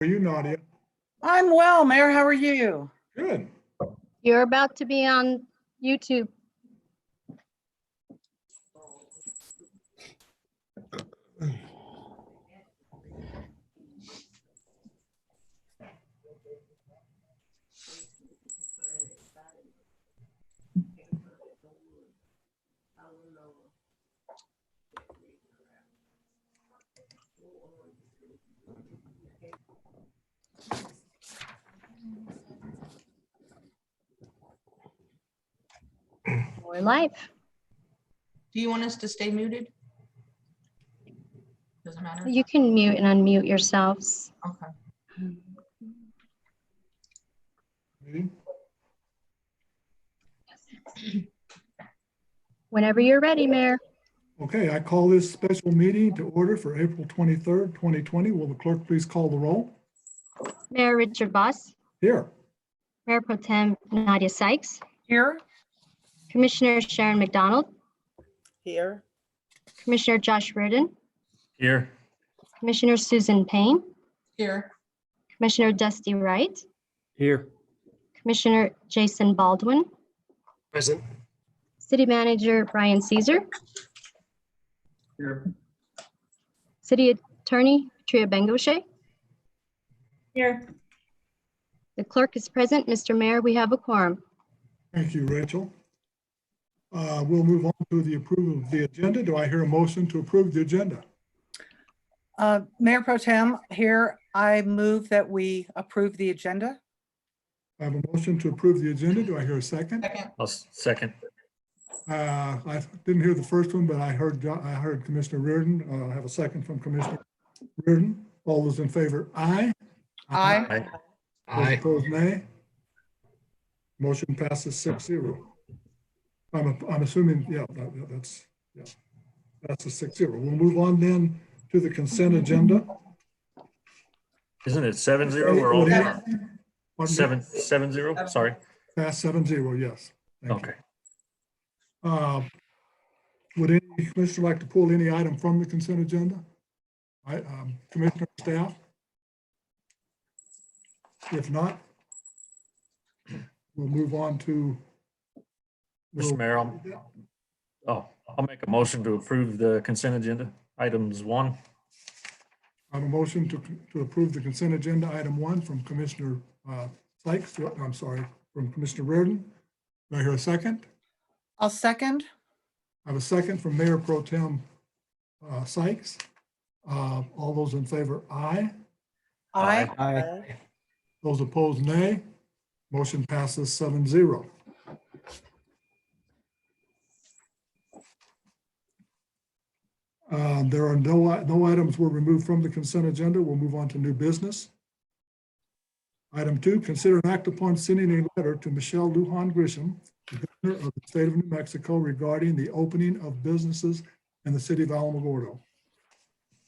How are you, Nadia? I'm well, Mayor. How are you? Good. You're about to be on YouTube. We're live. Do you want us to stay muted? Doesn't matter. You can mute and unmute yourselves. Okay. Ready? Whenever you're ready, Mayor. Okay, I call this special meeting to order for April 23rd, 2020. Will the clerk please call the roll? Mayor Richard Voss, Here. Mayor Pro Tem Nadia Sykes, Here? Commissioner Sharon McDonald, Here. Commissioner Josh Reardon, Here. Commissioner Susan Payne, Here. Commissioner Dusty Wright, Here. Commissioner Jason Baldwin, Present. City Manager Brian Caesar, Here. City Attorney Tria Bengoshe. Here. The clerk is present. Mr. Mayor, we have a quorum. Thank you, Rachel. We'll move on to the approval of the agenda. Do I hear a motion to approve the agenda? Mayor Pro Tem, here I move that we approve the agenda. I have a motion to approve the agenda. Do I hear a second? Second. I'll second. I didn't hear the first one, but I heard Commissioner Reardon. I have a second from Commissioner Reardon. All those in favor, aye. Aye. Those opposed, nay. Motion passes 6-0. I'm assuming, yeah, that's a 6-0. We'll move on then to the consent agenda. Isn't it 7-0? We're all 7-0. Sorry. Pass 7-0, yes. Thank you. Okay. Would any commissioner like to pull any item from the consent agenda? Commissioner, staff? If not, we'll move on to. Mr. Mayor, I'll make a motion to approve the consent agenda, items 1. I have a motion to approve the consent agenda, item 1 from Commissioner Sykes, I'm sorry, from Commissioner Reardon. Do I hear a second? I'll second. I have a second from Mayor Pro Tem Sykes. All those in favor, aye. Aye. Aye. Those opposed, nay. Motion passes 7-0. There are no items were removed from the consent agenda. We'll move on to new business. Item 2, consider an act upon sending a letter to Michelle Lujan Grisham, the governor of the state of New Mexico, regarding the opening of businesses in the city of Alamogordo.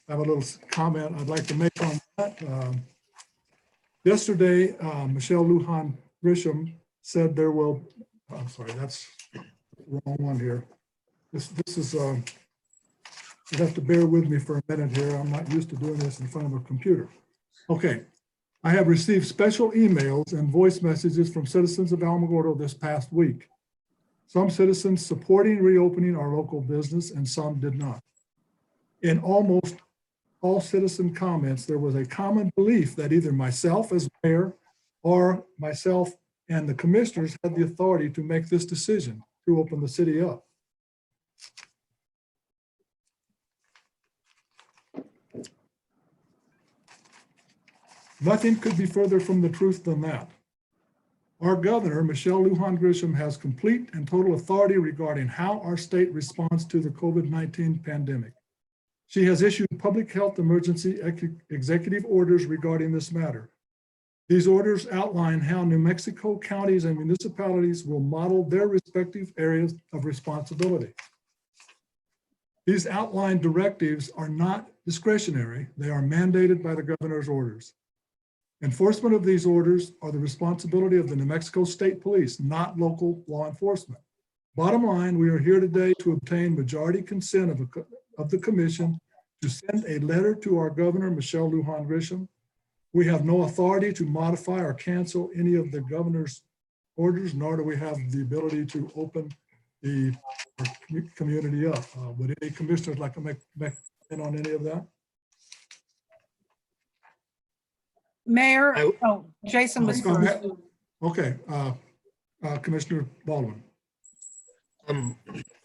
I have a little comment I'd like to make on that. Yesterday, Michelle Lujan Grisham said there will, I'm sorry, that's the wrong one here. This is, you have to bear with me for a minute here. I'm not used to doing this in front of a computer. Okay. I have received special emails and voice messages from citizens of Alamogordo this past week. Some citizens supporting reopening our local business and some did not. In almost all citizen comments, there was a common belief that either myself as mayor or myself and the commissioners had the authority to make this decision to open the city up. Nothing could be further from the truth than that. Our governor, Michelle Lujan Grisham, has complete and total authority regarding how our state responds to the COVID-19 pandemic. She has issued public health emergency executive orders regarding this matter. These orders outline how New Mexico counties and municipalities will model their respective areas of responsibility. These outlined directives are not discretionary. They are mandated by the governor's orders. Enforcement of these orders are the responsibility of the New Mexico State Police, not local law enforcement. Bottom line, we are here today to obtain majority consent of the commission to send a letter to our governor, Michelle Lujan Grisham, We have no authority to modify or cancel any of the governor's orders, nor do we have the ability to open the community up. Would any commissioners like to make in on any of that? Mayor, I- oh, Jason was first. Okay, Commissioner Baldwin.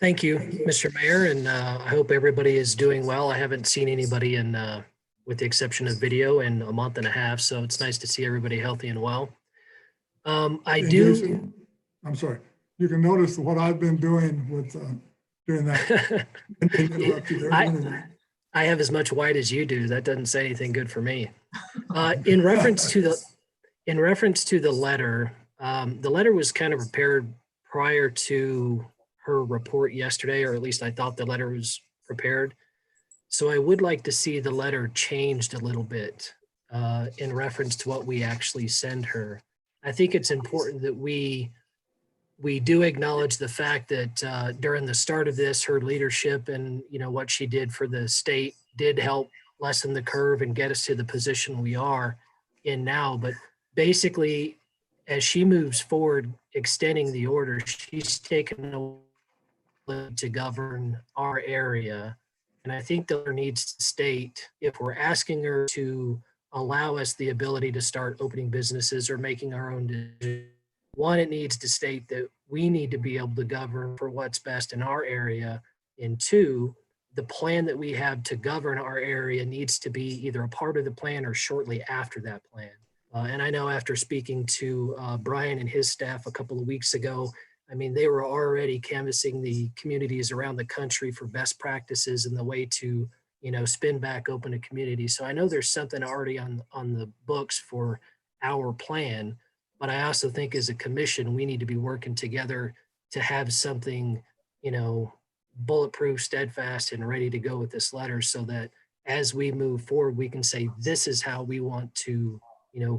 Thank you, Mr. Mayor, and I hope everybody is doing well. I haven't seen anybody in, with the exception of video, in a month and a half, so it's nice to see everybody healthy and well. I And do. Jason, I'm sorry, you can notice what I've been doing with doing that. Interrupt you there. I have as much white as you do. That doesn't say anything good for me. In reference to the letter, the letter was kind of prepared prior to her report yesterday, or at least I thought the letter was prepared. So I would like to see the letter changed a little bit in reference to what we actually send her. I think it's important that we do acknowledge the fact that during the start of this, her leadership and what she did for the state did help lessen the curve and get us to the position we are in now. But basically, as she moves forward, extending the order, she's taken away to govern our area. And I think that there needs to state, if we're asking her to allow us the ability to start opening businesses or making our own decisions, one, it needs to state that we need to be able to govern for what's best in our area. And two, the plan that we have to govern our area needs to be either a part of the plan or shortly after that plan. And I know after speaking to Brian and his staff a couple of weeks ago, I mean, they were already canvassing the communities around the country for best practices and the way to, spin back open a community. So I know there's something already on the books for our plan, but I also think as a commission, we need to be working together to have something, bulletproof, steadfast, and ready to go with this letter so that as we move forward, we can say, this is how we want to,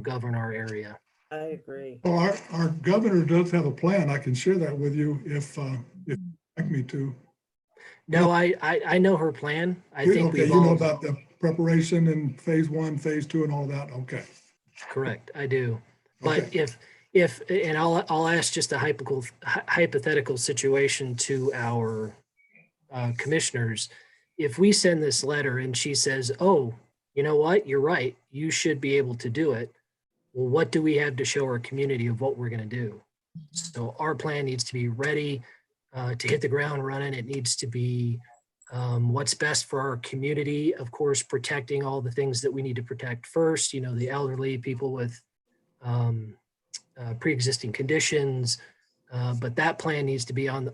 govern our area. I agree. Well, our governor does have a plan. I can share that with you if you'd like me to. No, I know her plan. I think Okay, we've you know all, about the preparation and phase 1, phase 2 and all that. Okay. correct, I do. But Okay. if, and I'll ask just a hypothetical situation to our commissioners. If we send this letter and she says, oh, you know what, you're right, you should be able to do it. Well, what do we have to show our community of what we're going to do? So our plan needs to be ready to hit the ground running. It needs to be what's best for our community. Of course, protecting all the things that we need to protect first, the elderly, people with pre-existing conditions. But that plan needs to be on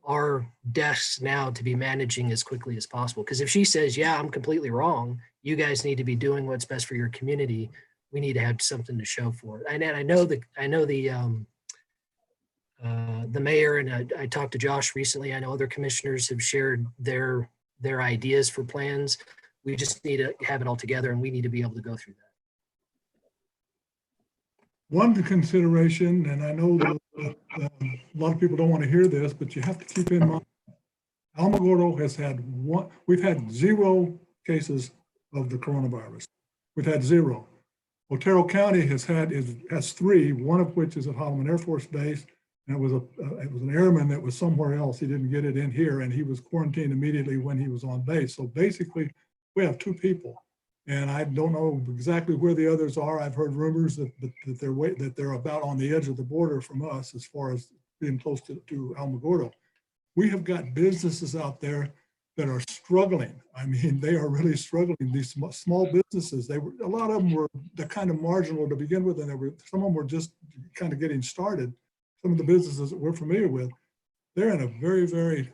our desks now to be managing as quickly as possible. Because if she says, yeah, I'm completely wrong, you guys need to be doing what's best for your community, we need to have something to show for it. And I know the mayor, and I talked to Josh recently. I know other commissioners have shared their ideas for plans. We just need to have it all together, and we need to be able to go through that. One consideration, and I know that a lot of people don't want to hear this, but you have to keep in mind, Alamogordo has had we've had 0 cases of the coronavirus. We've had 0. Otero County has 3, one of which is at Holloman Air Force Base. And it was an airman that was somewhere else. He didn't get it in here, and he was quarantined immediately when he was on base. So basically, we have 2 people. And I don't know exactly where the others are. I've heard rumors that they're about on the edge of the border from us as far as being close to Alamogordo. We have got businesses out there that are struggling. I mean, they are really struggling. These small businesses, a lot of them were the kind of marginal to begin with, and some of them were just kind of getting started. Some of the businesses that we're familiar with, they're in a very, very,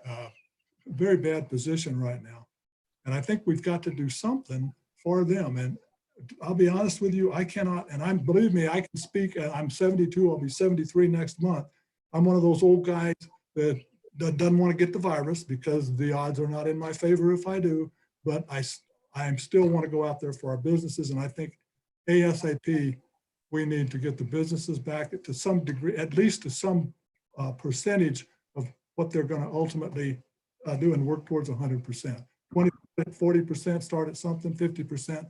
very bad position right now. And I think we've got to do something for them. And I'll be honest with you, I cannot, and believe me, I can speak, I'm 72, I'll be 73 next month. I'm one of those old guys that doesn't want to get the virus because the odds are not in my favor if I do, but I still want to go out there for our businesses. And I think ASAP, we need to get the businesses back to some degree, at least to some percentage of what they're going to ultimately do and work towards 100%. 20%, 40%, start at something, 50%.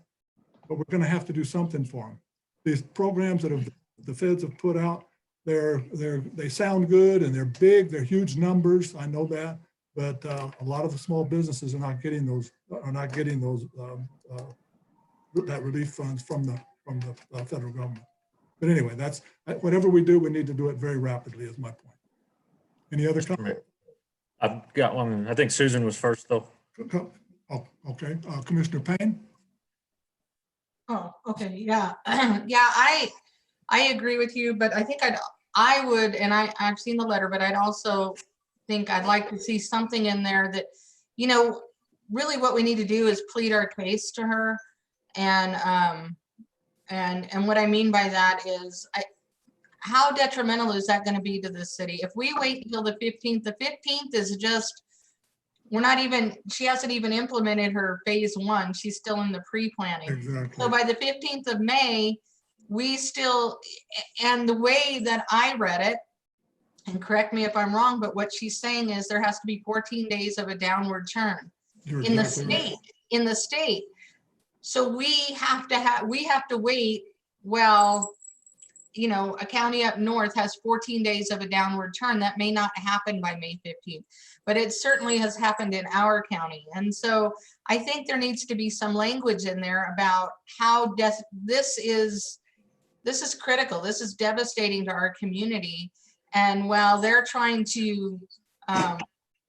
but we're going to have to do something for them. These programs that the feds have put out, they sound good and they're big, they're huge numbers. I know that, but a lot of the small businesses are not getting those, that relief funds from the federal government. But anyway, that's whatever we do, we need to do it very rapidly is my point. Any other comments? I've got one. I think Susan was first though. Oh, okay. Commissioner Payne? Oh, okay, yeah. Yeah, I agree with you, but I think I would, and I've seen the letter, but I'd also think I'd like to see something in there that, you know, really what we need to do is plead our case to her. And what I mean by that is how detrimental is that going to be to the city? If we wait until the 15th is just, she hasn't even implemented her phase 1. She's still in the pre-planning. Exactly. So by the 15th of May, and the way that I read it, and correct me if I'm wrong, but what she's saying is there has to be 14 days of a downward turn You're in the exactly right. state. So we have to wait. Well, you know, a county up north has 14 days of a downward turn. That may not happen by May 15th, but it certainly has happened in our county. And so I think there needs to be some language in there about how this is critical. This is devastating to our community. And while they're trying to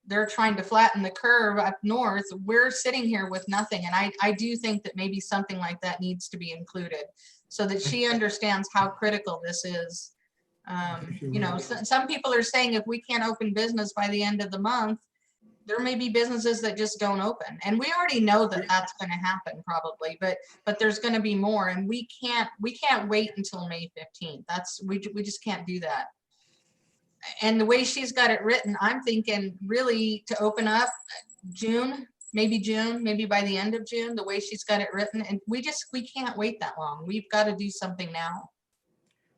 flatten the curve up north, we're sitting here with nothing. And I do think that maybe something like that needs to be included so that she understands how critical this is. You know, some people are saying if we can't open business by the end of the month, there may be businesses that just don't open. And we already know that that's going to happen probably, but there's going to be more, and we can't wait until May 15th. We just can't do that. And the way she's got it written, I'm thinking really to open up June, maybe by the end of June, the way she's got it written. And we can't wait that long. We've got to do something now.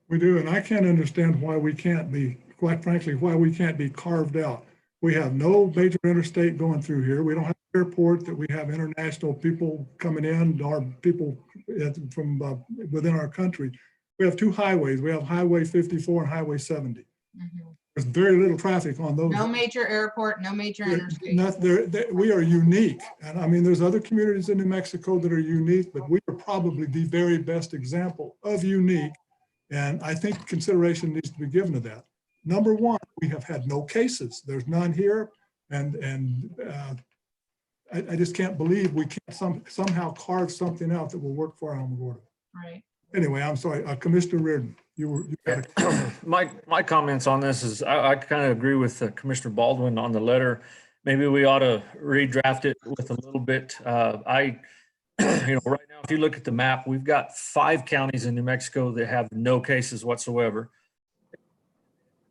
We do, and I can't understand why we can't be, quite frankly, why we can't be carved out. We have no major interstate going through here. We don't have an airport that we have international people coming in, or people from within our country. We have 2 highways. We have Highway 54 and Highway 70. Mm-hmm. There's very little traffic on those. No major airport, no major interstate. We are unique. And I mean, there's other communities in New Mexico that are unique, but we are probably the very best example of unique. And I think consideration needs to be given to that. Number one, we have had no cases. There's none here. And I just can't believe we can't somehow carve something out that will work for Alamogordo. Right. Anyway, I'm sorry, Commissioner Reardon, you got My comments on this is I kind of agree with Commissioner Baldwin on the letter. Maybe we ought to redraft it with a little bit. Right now, if you look at the map, we've got 5 counties in New Mexico that have no cases whatsoever.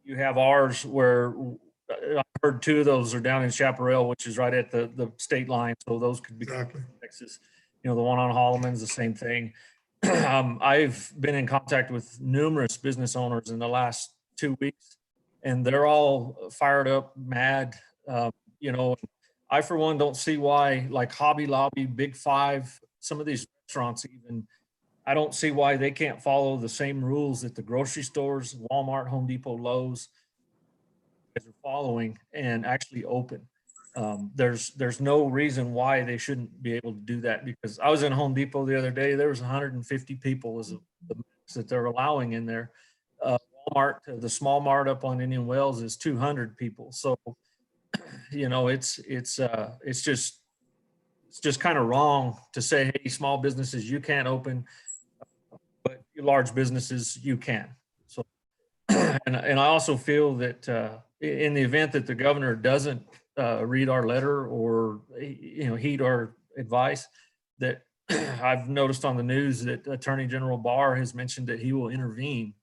You have ours where I heard 2 of those are down in Chaparral, which is right at the state line. So those could be exactly. Texas. You know, the one on Holloman's the same thing. I've been in contact with numerous business owners in the last 2 weeks, and they're all fired up, mad. I, for one, don't see why, like Hobby Lobby, Big Five, some of these restaurants even, I don't see why they can't follow the same rules that the grocery stores, Walmart, Home Depot, Lowe's are following and actually open. There's no reason why they shouldn't be able to do that, because I was in Home Depot the other day. There was 150 people as the max that they're allowing in there. Walmart, the small mart up on Indian Wells, is 200 people. So, it's just kind of wrong to say, hey, small businesses, you can't open, but large businesses, you can. So, and I also feel that in the event that the governor doesn't read our letter or heed our advice, that I've noticed on the news that Attorney General Barr has mentioned that he will intervene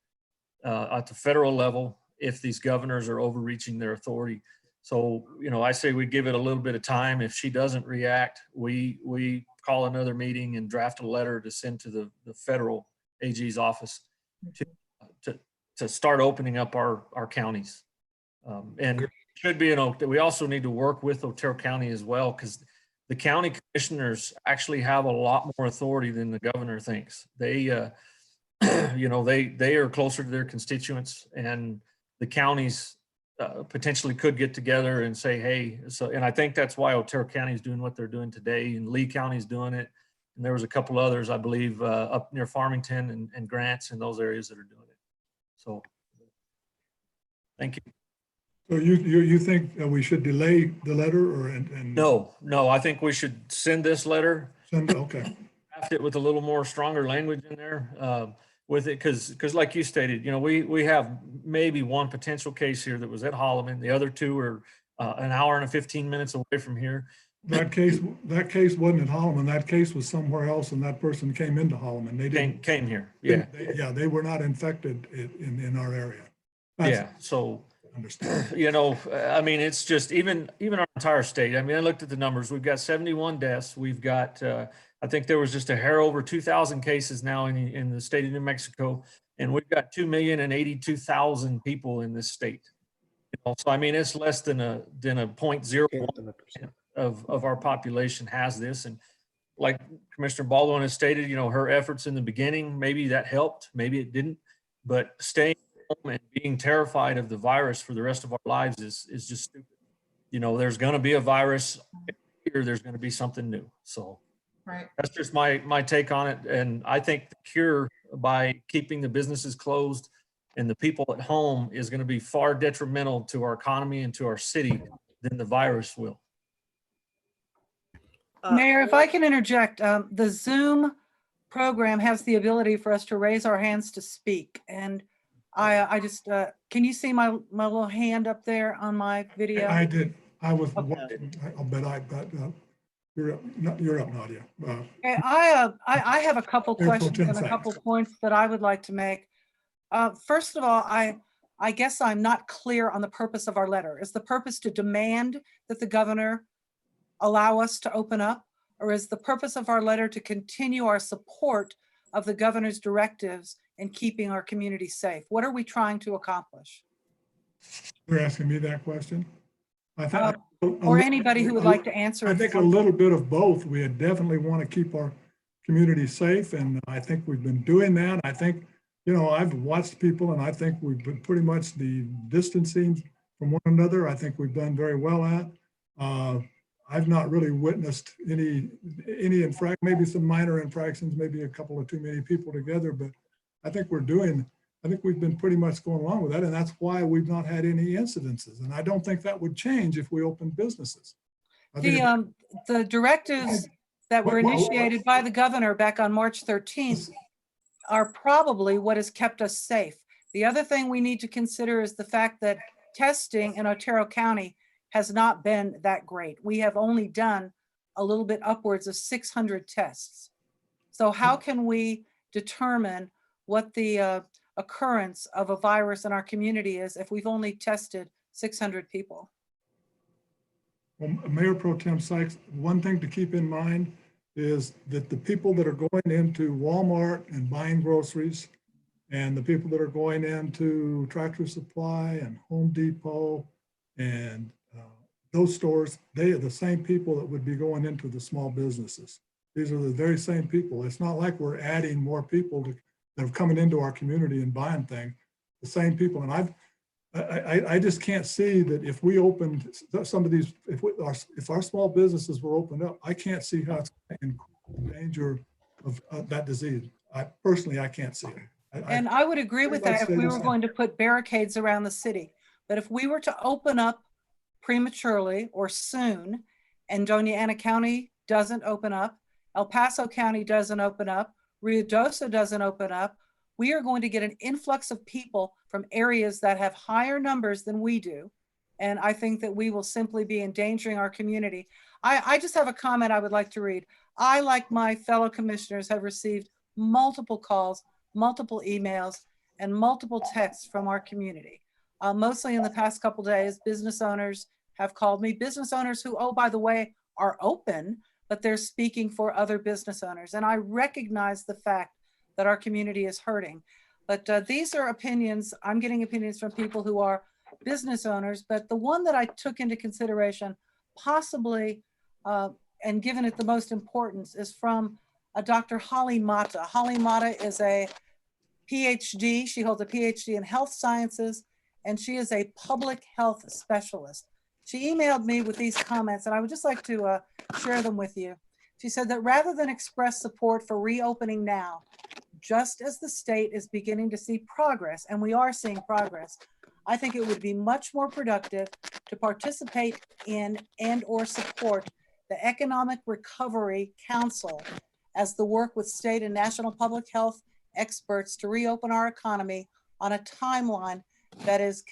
at the federal level if these governors are overreaching their authority. So, I say we give it a little bit of time. If she doesn't react, we call another meeting and draft a letter to send to the federal AG's office to start opening up our counties. And should be we also need to work with Otero County as well, because the county commissioners actually have a lot more authority than the governor thinks. They, they are closer to their constituents, and the counties potentially could get together and say, hey, so, and I think that's why Otero County is doing what they're doing today, and Lee County is doing it. And there was a couple others, I believe, up near Farmington and Grants and those areas that are doing it. So, thank you. So you think that we should delay the letter or, and? No, I think we should send this letter, Send, okay, draft it with a little more stronger language in there with it, because like you stated, we have maybe one potential case here that was at Holloman. The other two are an hour and 15 minutes away from here. that case wasn't at Holloman. That case was somewhere else, and that person came into Holloman. They didn't. Came here, yeah. They were not infected in our area. That's- Yeah, so, Understand. I mean, it's just even our entire state. I mean, I looked at the numbers. We've got 71 deaths. We've got, I think there was just a hair over 2,000 cases now in the state of New Mexico, and we've got 2,082,000 people in this state. So I mean, it's less than a 0.01% of our population has this. And like Commissioner Baldwin has stated, her efforts in the beginning, maybe that helped, maybe it didn't, but staying home and being terrified of the virus for the rest of our lives is just stupid. There's going to be a virus here. There's going to be something new. So Right. that's just my take on it. And I think the cure by keeping the businesses closed and the people at home is going to be far detrimental to our economy and to our city than the virus will. Mayor, if I can interject, the Zoom program has the ability for us to raise our hands to speak. And I just, can you see my little hand up there on my video? I did. I was Okay. watching, you're up, Nadia. Okay, I have a couple Mayor Pro questions Tem and a Sykes. couple points that I would like to make. First of all, I guess I'm not clear on the purpose of our letter. Is the purpose to demand that the governor allow us to open up? Or is the purpose of our letter to continue our support of the governor's directives in keeping our community safe? What are we trying to accomplish? You're asking me that question? I think. Or anybody who would like to answer I it. think a little bit of both. We definitely want to keep our community safe, and I think we've been doing that. I think, I've watched people, and I think we've been pretty much the distancing from one another. I think we've done very well at. I've not really witnessed any maybe some minor infractions, maybe a couple of too many people together, but I think we've been pretty much going along with that, and that's why we've not had any incidences. And I don't think that would change if we opened businesses. I think The directives that were initiated by the governor back on March 13th are probably what has kept us safe. The other thing we need to consider is the fact that testing in Otero County has not been that great. We have only done a little bit upwards of 600 tests. So how can we determine what the occurrence of a virus in our community is if we've only tested 600 people? Well, Mayor Pro Tem Sykes, one thing to keep in mind is that the people that are going into Walmart and buying groceries, and the people that are going into Tractor Supply and Home Depot and those stores, they are the same people that would be going into the small businesses. These are the very same people. It's not like we're adding more people that are coming into our community and buying things. The same people. And I just can't see that if we opened some of these, if our small businesses were opened up, I can't see how it's in danger of that disease. I can't see it. And I would agree with that if we were going to put barricades around the city. But if we were to open up prematurely or soon, and Doña Ana County doesn't open up, El Paso County doesn't open up, Ruidoso doesn't open up, we are going to get an influx of people from areas that have higher numbers than we do. And I think that we will simply be endangering our community. I just have a comment I would like to read. I, like my fellow commissioners, have received multiple calls, multiple emails, and multiple texts from our community. Mostly in the past couple days, business owners have called me, business owners who, oh, by the way, are open, but they're speaking for other business owners. And I recognize the fact that our community is hurting. But these are opinions, I'm getting opinions from people who are business owners, but the one that I took into consideration, possibly and given it the most importance is from Dr. Holly Mata. Holly Mata is a PhD. She holds a PhD in health sciences, and she is a public health specialist. She emailed me with these comments, and I would just like to share them with you. She said that rather than express support for reopening now, just as the state is beginning to see progress, and we are seeing progress, I think it would be much more productive to participate in and or support the Economic Recovery Council as the work with state and national public health experts to reopen our economy on a timeline that is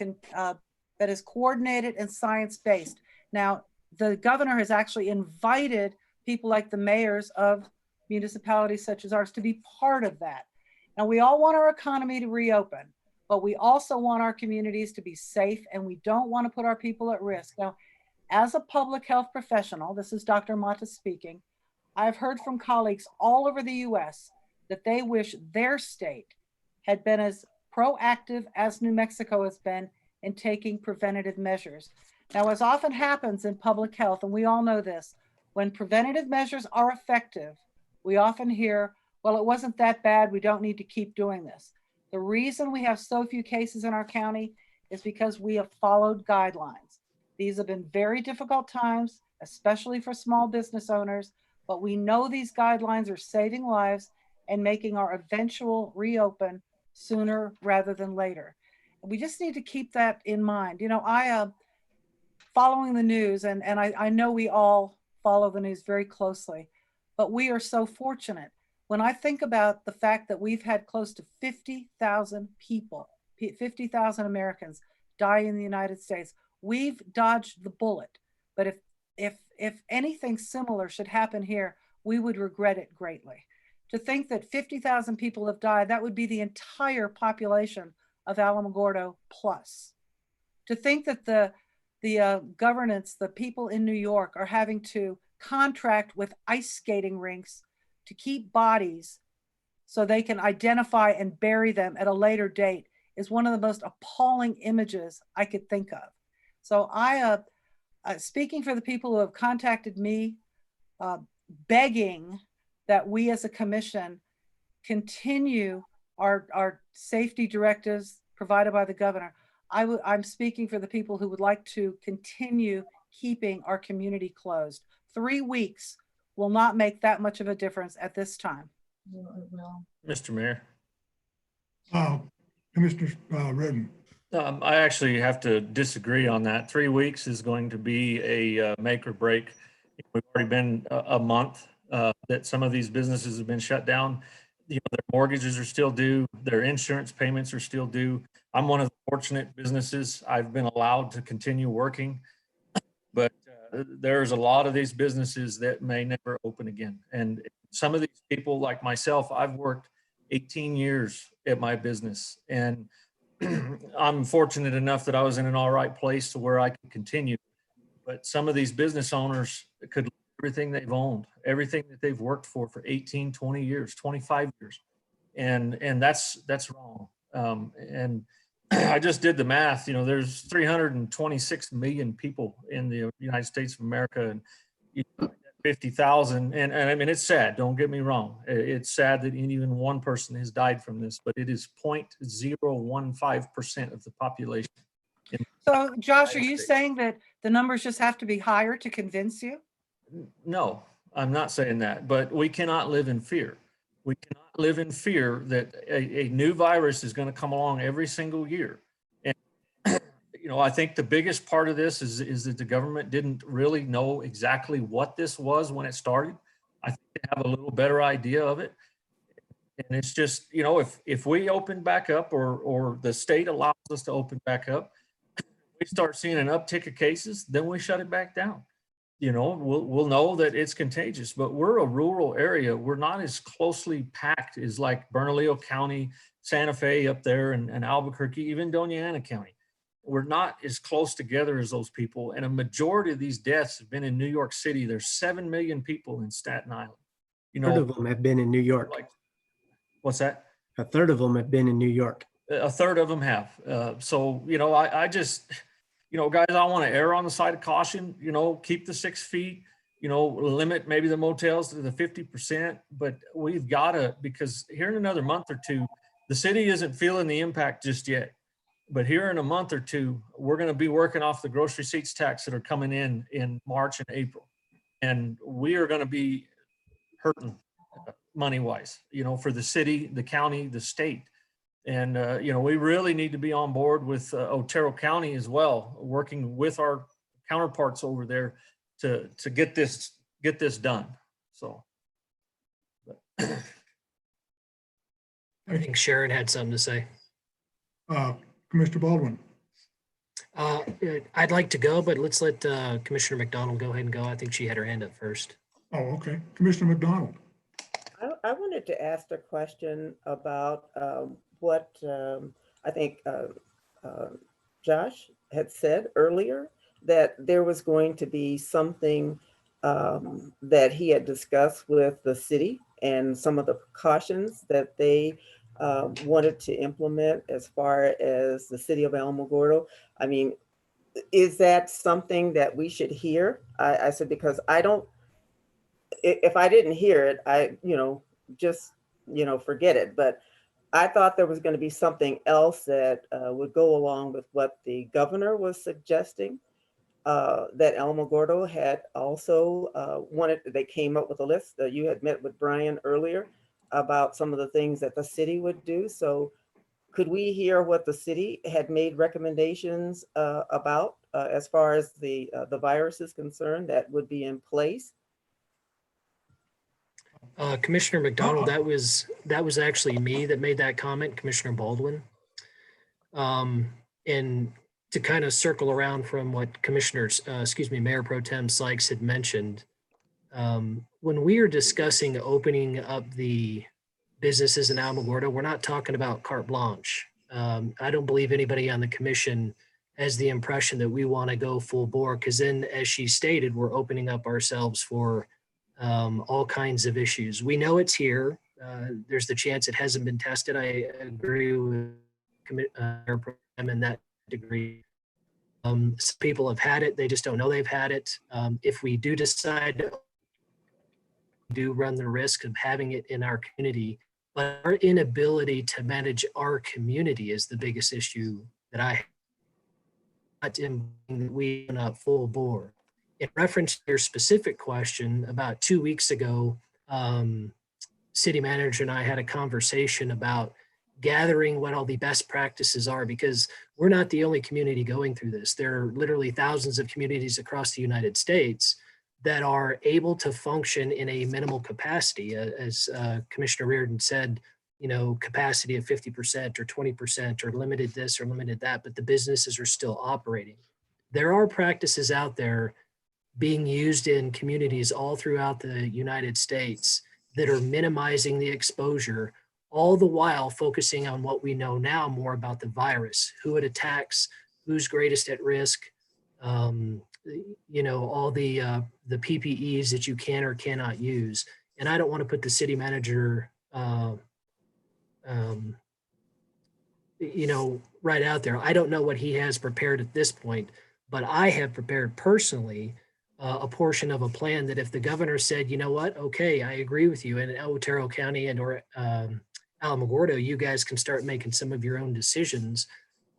coordinated and science-based. Now, the governor has actually invited people like the mayors of municipalities such as ours to be part of that. Now, we all want our economy to reopen, but we also want our communities to be safe, and we don't want to put our people at risk. Now, as a public health professional, this is Dr. Mata speaking, I've heard from colleagues all over the US that they wish their state had been as proactive as New Mexico has been in taking preventative measures. Now, as often happens in public health, and we all know this, when preventative measures are effective, we often hear, well, it wasn't that bad, we don't need to keep doing this. The reason we have so few cases in our county is because we have followed guidelines. These have been very difficult times, especially for small business owners, but we know these guidelines are saving lives and making our eventual reopen sooner rather than later. We just need to keep that in mind. You know, I following the news, and I know we all follow the news very closely, but we are so fortunate. When I think about the fact that we've had close to 50,000 people, 50,000 Americans die in the United States, we've dodged the bullet. But if anything similar should happen here, we would regret it greatly. To think that 50,000 people have died, that would be the entire population of Alamogordo plus. To think that the governance, the people in New York are having to contract with ice skating rinks to keep bodies so they can identify and bury them at a later date is one of the most appalling images I could think of. So speaking for the people who have contacted me, begging that we as a commission continue our safety directives provided by the governor. I'm speaking for the people who would like to continue keeping our community closed. 3 weeks will not make that much of a difference at this time. Mr. Mayor. Commissioner Redden. I actually have to disagree on that. 3 weeks is going to be a make or break. We've already been a month that some of these businesses have been shut down. You know, their mortgages are still due. Their insurance payments are still due. I'm one of the fortunate businesses. I've been allowed to continue working, but there's a lot of these businesses that may never open again. And some of these people like myself, I've worked 18 years at my business, and I'm fortunate enough that I was in an all right place to where I could continue. But some of these business owners could lose everything they've owned, everything that they've worked for 18, 20 years, 25 years. And that's wrong. And I just did the math. You know, there's 326 million people in the United States of America, and 50,000. And I mean, it's sad. Don't get me wrong. It's sad that even one person has died from this, but it is 0.015% of the population. So, Josh, are you saying that the numbers just have to be higher to convince you? No, I'm not saying that, but we cannot live in fear. We cannot live in fear that a new virus is going to come along every single year. And, you know, I think the biggest part of this is that the government didn't really know exactly what this was when it started. I think they have a little better idea of it. And it's just, you know, if we open back up or the state allows us to open back up, we start seeing an uptick of cases, then we shut it back down. You know, we'll know that it's contagious, but we're a rural area. We're not as closely packed as like Bernalillo County, Santa Fe up there, and Albuquerque, even Doña Ana County. We're not as close together as those people. And a majority of these deaths have been in New York City. There's 7 million people in Staten Island. You know, A third of them have been in New York. like, what's that? A third of them have been in New York. A third of them have. So, you know, I just, you know, guys, I want to err on the side of caution, you know, keep the 6 feet, limit maybe the motels to the 50%, but we've got to, because here in another month or two, the city isn't feeling the impact just yet. But here in a month or two, we're going to be working off the gross receipts tax that are coming in March and April. And we are going to be hurting money wise, for the city, the county, the state. And, we really need to be on board with Otero County as well, working with our counterparts over there to get this done. So. I think Sharon had something to say. Commissioner Baldwin. I'd like to go, but let's let Commissioner McDonald go ahead and go. I think she had her hand up first. Oh, okay. Commissioner McDonald. I wanted to ask a question about what I think Josh had said earlier, that there was going to be something that he had discussed with the city and some of the precautions that they wanted to implement as far as the city of Alamogordo. I mean, is that something that we should hear? I said, because I don't, if I didn't hear it, just, forget it. But I thought there was going to be something else that would go along with what the governor was suggesting, that Alamogordo had also wanted. They came up with a list that you had met with Brian earlier about some of the things that the city would do. So could we hear what the city had made recommendations about as far as the virus is concerned that would be in place? Commissioner McDonald, that was actually me that made that comment, Commissioner Baldwin. And to kind of circle around from what Mayor Pro Tem Sykes had mentioned, when we are discussing opening up the businesses in Alamogordo, we're not talking about carte blanche. I don't believe anybody on the commission has the impression that we want to go full bore, because then, as she stated, we're opening up ourselves for all kinds of issues. We know it's here. There's the chance it hasn't been tested. I agree with Mayor Pro Tem in that degree. Some people have had it. They just don't know they've had it. If we do decide to do run the risk of having it in our community, but our inability to manage our community is the biggest issue that I have. We are not full bore. In reference to your specific question, about 2 weeks ago, city manager and I had a conversation about gathering what all the best practices are, because we're not the only community going through this. There are literally thousands of communities across the United States that are able to function in a minimal capacity. As Commissioner Reardon said, capacity of 50% or 20% or limited this or limited that, but the businesses are still operating. There are practices out there being used in communities all throughout the United States that are minimizing the exposure, all the while focusing on what we know now more about the virus, who it attacks, who's greatest at risk, all the PPEs that you can or cannot use. And I don't want to put the city manager, right out there. I don't know what he has prepared at this point, but I have prepared personally a portion of a plan that if the governor said, you know what, okay, I agree with you, in Otero County and or Alamogordo, you guys can start making some of your own decisions.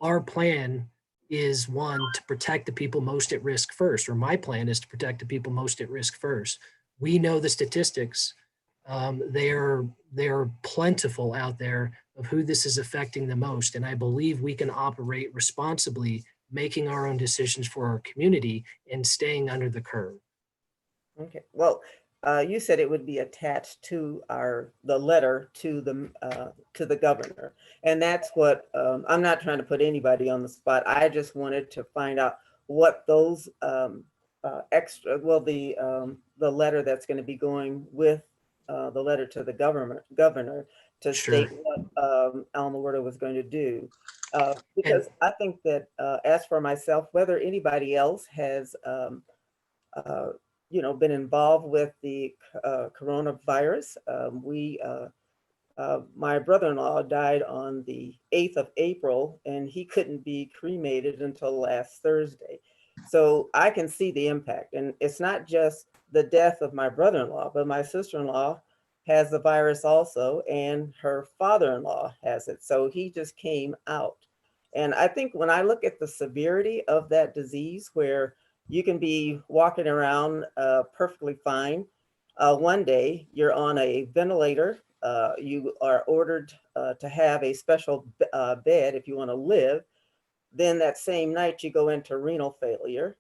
Our plan is one to protect the people most at risk first, or my plan is to protect the people most at risk first. We know the statistics. They are plentiful out there of who this is affecting the most. And I believe we can operate responsibly, making our own decisions for our community and staying under the curve. Okay, well, you said it would be attached to the letter to the governor. And that's what, I'm not trying to put anybody on the spot. I just wanted to find out what those the letter that's going to be going with the letter to the governor to state what Alamogordo was going to do. Because I think that as for myself, whether anybody else has been involved with the coronavirus. My brother-in-law died on the 8th of April, and he couldn't be cremated until last Thursday. So I can see the impact, and it's not just the death of my brother-in-law, but my sister-in-law has the virus also, and her father-in-law has it. So he just came out. And I think when I look at the severity of that disease, where you can be walking around perfectly fine, one day you're on a ventilator, you are ordered to have a special bed if you want to live. Then that same night you go into renal failure,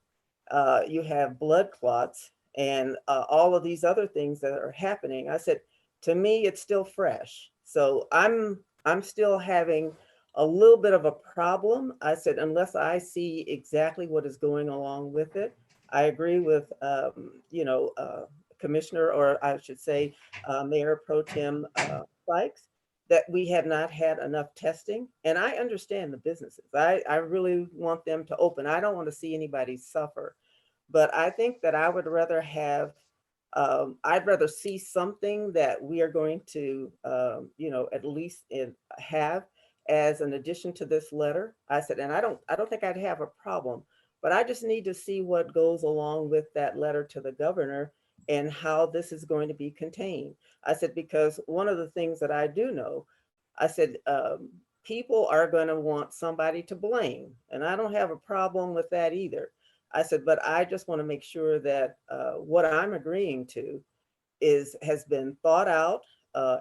you have blood clots, and all of these other things that are happening. I said, to me, it's still fresh. So I'm still having a little bit of a problem. I said, unless I see exactly what is going along with it. I agree with, Commissioner, or I should say, Mayor Pro Tem Sykes, that we have not had enough testing. And I understand the businesses. I really want them to open. I don't want to see anybody suffer. But I think that I would rather have, I'd rather see something that we are going to, at least have as an addition to this letter. I said, and I don't think I'd have a problem, but I just need to see what goes along with that letter to the governor and how this is going to be contained. I said, because one of the things that I do know, I said, people are going to want somebody to blame, and I don't have a problem with that either. I said, but I just want to make sure that what I'm agreeing to has been thought out,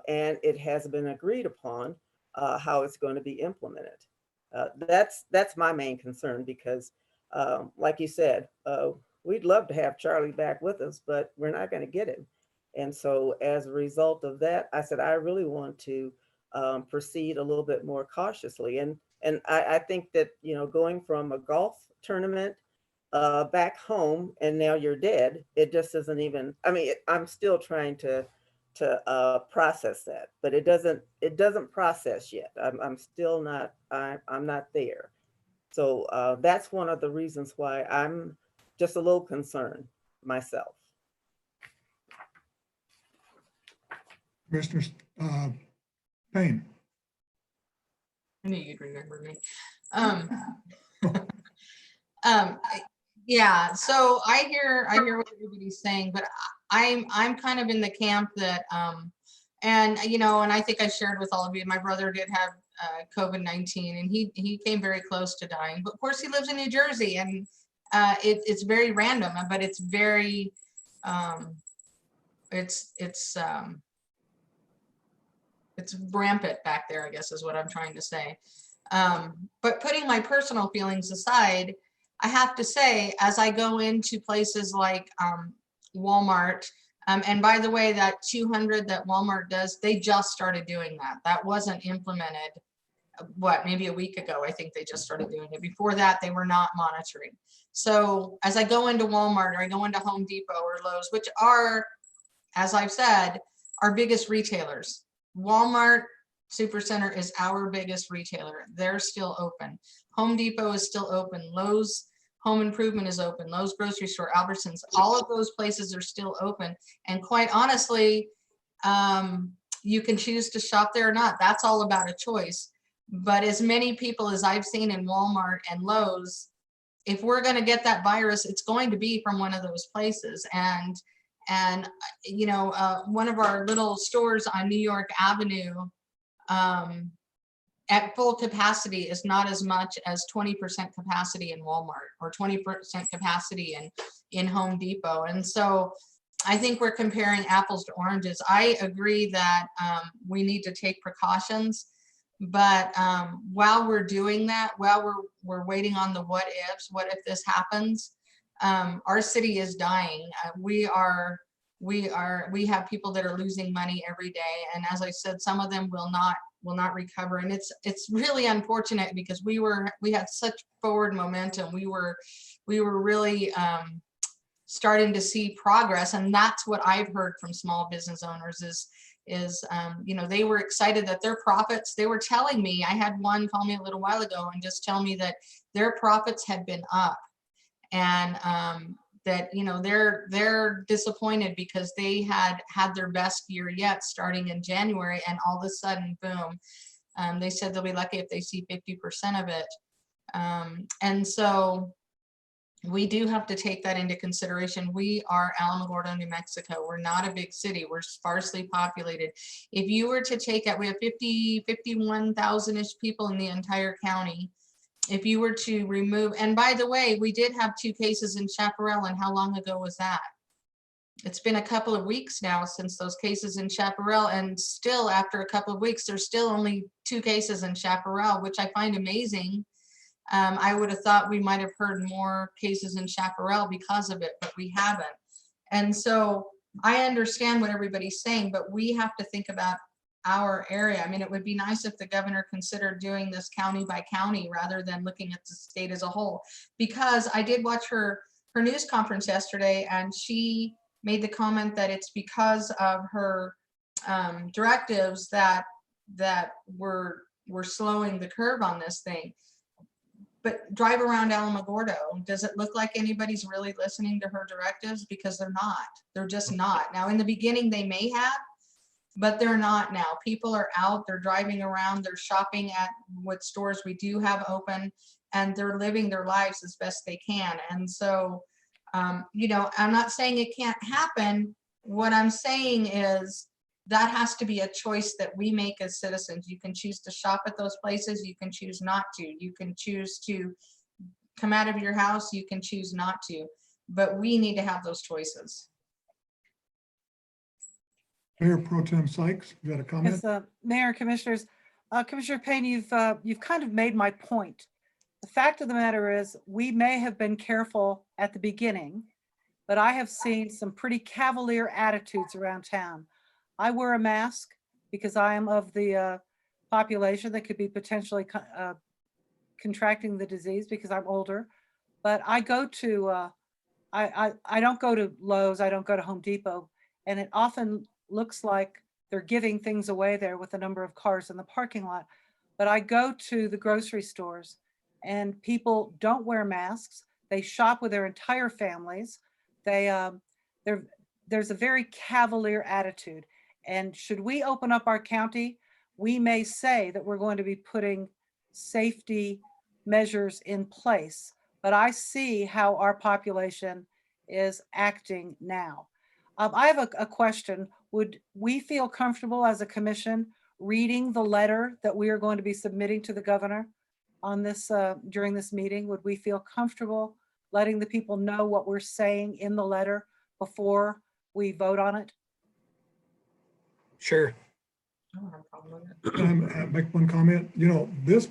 and it has been agreed upon how it's going to be implemented. That's my main concern, because like you said, we'd love to have Charlie back with us, but we're not going to get him. And so as a result of that, I said, I really want to proceed a little bit more cautiously. And I think that, going from a golf tournament back home and now you're dead, it just isn't even, I mean, I'm still trying to process that, but it doesn't process yet. I'm still not, I'm not there. So that's one of the reasons why I'm just a little concerned myself. Commissioner Payne. I knew you'd remember me. Yeah, so I hear what everybody's saying, but I'm kind of in the camp that and I think I shared with all of you, my brother did have COVID-19, and he came very close to dying. But of course he lives in New Jersey, and it's very random, but it's very it's rampant back there, I guess is what I'm trying to say. But putting my personal feelings aside, I have to say, as I go into places like Walmart, and by the way, that 200 that Walmart does, they just started doing that. That wasn't implemented, maybe a week ago. I think they just started doing it. Before that, they were not monitoring. So as I go into Walmart, or I go into Home Depot or Lowe's, which are, as I've said, our biggest retailers. Walmart Supercenter is our biggest retailer. They're still open. Home Depot is still open. Lowe's Home Improvement is open. Lowe's Grocery Store, Albertsons, all of those places are still open. And quite honestly, you can choose to shop there or not. That's all about a choice. But as many people as I've seen in Walmart and Lowe's, if we're going to get that virus, it's going to be from one of those places. And one of our little stores on New York Avenue, at full capacity is not as much as 20% capacity in Walmart, or 20% capacity in Home Depot. And so I think we're comparing apples to oranges. I agree that we need to take precautions, but while we're doing that, while we're waiting on the what ifs, what if this happens, our city is dying. We have people that are losing money every day, and as I said, some of them will not recover. And it's really unfortunate, because we had such forward momentum. We were really starting to see progress, and that's what I've heard from small business owners is they were excited that their profits, they were telling me, I had one call me a little while ago and just tell me that their profits had been up, and that they're disappointed because they had their best year yet starting in January, and all of a sudden, boom, they said they'll be lucky if they see 50% of it. And so we do have to take that into consideration. We are Alamogordo, New Mexico. We're not a big city. We're sparsely populated. If you were to take out, we have 51,000-ish people in the entire county. If you were to remove, and by the way, we did have 2 cases in Chaparral, and how long ago was that? It's been a couple of weeks now since those cases in Chaparral, and still after a couple of weeks, there's still only 2 cases in Chaparral, which I find amazing. I would have thought we might have heard more cases in Chaparral because of it, but we haven't. And so I understand what everybody's saying, but we have to think about our area. I mean, it would be nice if the governor considered doing this county by county rather than looking at the state as a whole. Because I did watch her news conference yesterday, and she made the comment that it's because of her directives that we're slowing the curve on this thing. But drive around Alamogordo. Does it look like anybody's really listening to her directives? Because they're not. They're just not. Now, in the beginning, they may have, but they're not now. People are out, they're driving around, they're shopping at what stores we do have open, and they're living their lives as best they can. And so, you know, I'm not saying it can't happen. What I'm saying is, that has to be a choice that we make as citizens. You can choose to shop at those places. You can choose not to. You can choose to come out of your house. You can choose not to. But we need to have those choices. Mayor Pro Tem Sykes, you got a comment? Yes, Mayor, Commissioners. Commissioner Payne, you've kind of made my point. The fact of the matter is, we may have been careful at the beginning, but I have seen some pretty cavalier attitudes around town. I wear a mask because I am of the population that could be potentially contracting the disease because I'm older. But I go to, I don't go to Lowe's, I don't go to Home Depot, and it often looks like they're giving things away there with the number of cars in the parking lot. But I go to the grocery stores and people don't wear masks. They shop with their entire families. There's a very cavalier attitude. And should we open up our county, we may say that we're going to be putting safety measures in place. But I see how our population is acting now. I have a question. Would we feel comfortable as a commission reading the letter that we are going to be submitting to the governor on this during this meeting? Would we feel comfortable letting the people know what we're saying in the letter before we vote on it? Sure. I don't have a problem with it. Can I make one comment? You know, this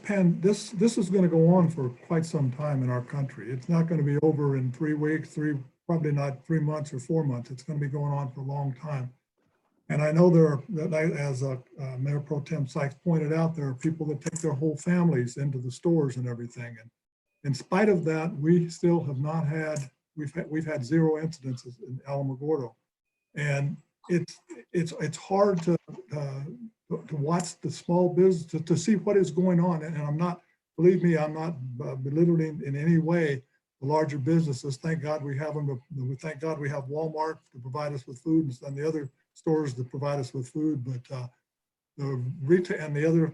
is going to go on for quite some time in our country. It's not going to be over in 3 weeks, probably not 3 months or 4 months. It's going to be going on for a long time. And I know there are, as Mayor Pro Tem Sykes pointed out, there are people that take their whole families into the stores and everything. And in spite of that, we still have not had, we've had 0 incidences in Alamogordo. And it's hard to watch the small business, to see what is going on. And I'm not, believe me, I'm not belittling in any way the larger businesses. Thank God we have them. Thank God we have Walmart to provide us with food and the other stores that provide us with food. But the retail and the other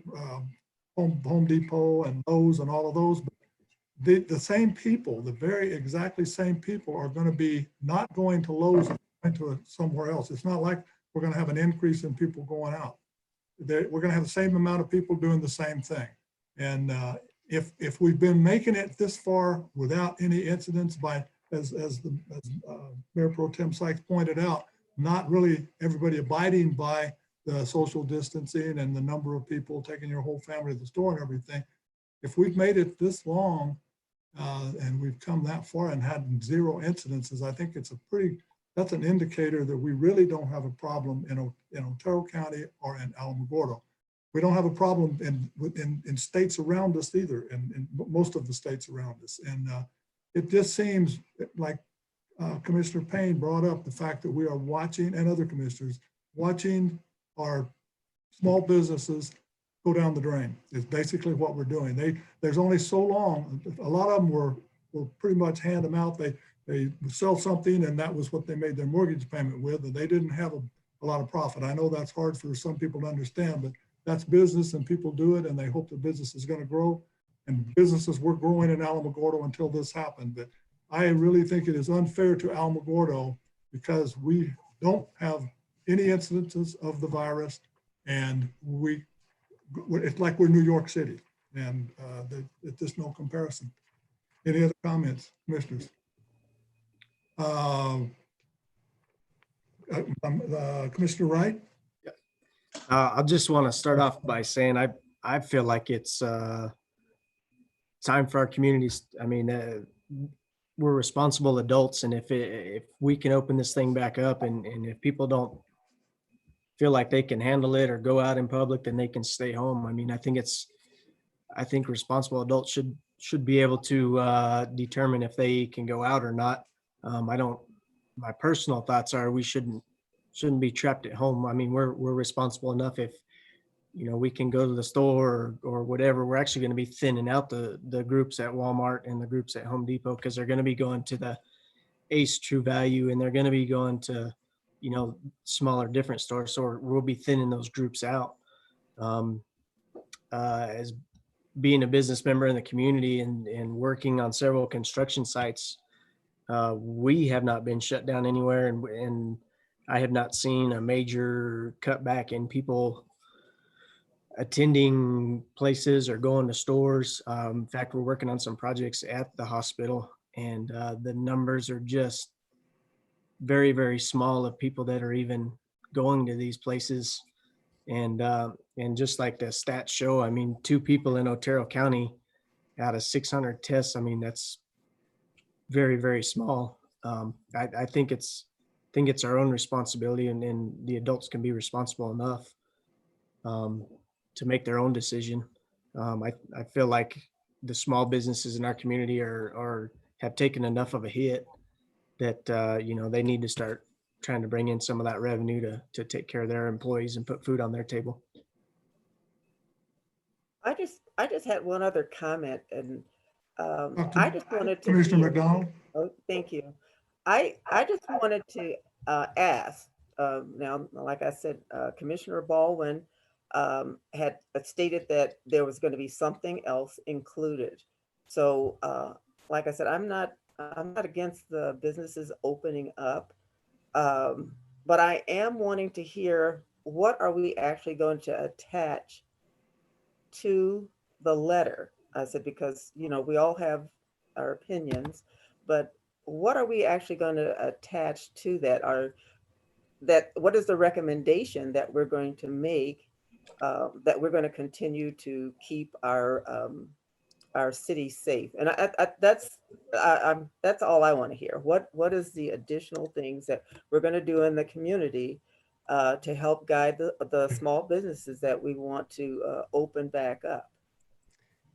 Home Depot and Lowe's and all of those, the same people, the very exactly same people are going to be not going to Lowe's and going to somewhere else. It's not like we're going to have an increase in people going out. We're going to have the same amount of people doing the same thing. And if we've been making it this far without any incidents, by as Mayor Pro Tem Sykes pointed out, not really everybody abiding by the social distancing and the number of people taking your whole family to the store and everything. If we've made it this long and we've come that far and had 0 incidences, I think that's an indicator that we really don't have a problem in Otero County or in Alamogordo. We don't have a problem in states around us either, in most of the states around us. And it just seems like Commissioner Payne brought up the fact that we are watching, and other commissioners, watching our small businesses go down the drain. It's basically what we're doing. There's only so long, a lot of them were pretty much hand them out. They sell something and that was what they made their mortgage payment with, and they didn't have a lot of profit. I know that's hard for some people to understand, but that's business and people do it and they hope the business is going to grow. And businesses were growing in Alamogordo until this happened. But I really think it is unfair to Alamogordo because we don't have any incidences of the virus, and it's like we're New York City, and there's just no comparison. Any other comments, commissioners? Commissioner Wright? I just want to start off by saying I feel like it's time for our communities. I mean, we're responsible adults, and if we can open this thing back up, and if people don't feel like they can handle it or go out in public, then they can stay home. I mean, I think responsible adults should be able to determine if they can go out or not. My personal thoughts are we shouldn't be trapped at home. I mean, we're responsible enough if, we can go to the store or whatever. We're actually going to be thinning out the groups at Walmart and the groups at Home Depot, because they're going to be going to the Ace True Value, and they're going to be going to, smaller, different stores. So we'll be thinning those groups out. As being a business member in the community and working on several construction sites, we have not been shut down anywhere, and I have not seen a major cutback in people attending places or going to stores. In fact, we're working on some projects at the hospital, and the numbers are just very, very small of people that are even going to these places. And just like the stats show, I mean, 2 people in Otero County out of 600 tests. I mean, that's very, very small. I think it's our own responsibility, and the adults can be responsible enough to make their own decision. I feel like the small businesses in our community have taken enough of a hit that they need to start trying to bring in some of that revenue to take care of their employees and put food on their table. I just had one other comment, and I just wanted to Commissioner hear- McDonald? Oh, thank you. I just wanted to ask, now, like I said, Commissioner Baldwin had stated that there was going to be something else included. So, like I said, I'm not against the businesses opening up, but I am wanting to hear, what are we actually going to attach to the letter? I said, because, we all have our opinions, but what are we actually going to attach to that? What is the recommendation that we're going to make, that we're going to continue to keep our city safe? And that's all I want to hear. What is the additional things that we're going to do in the community to help guide the small businesses that we want to open back up?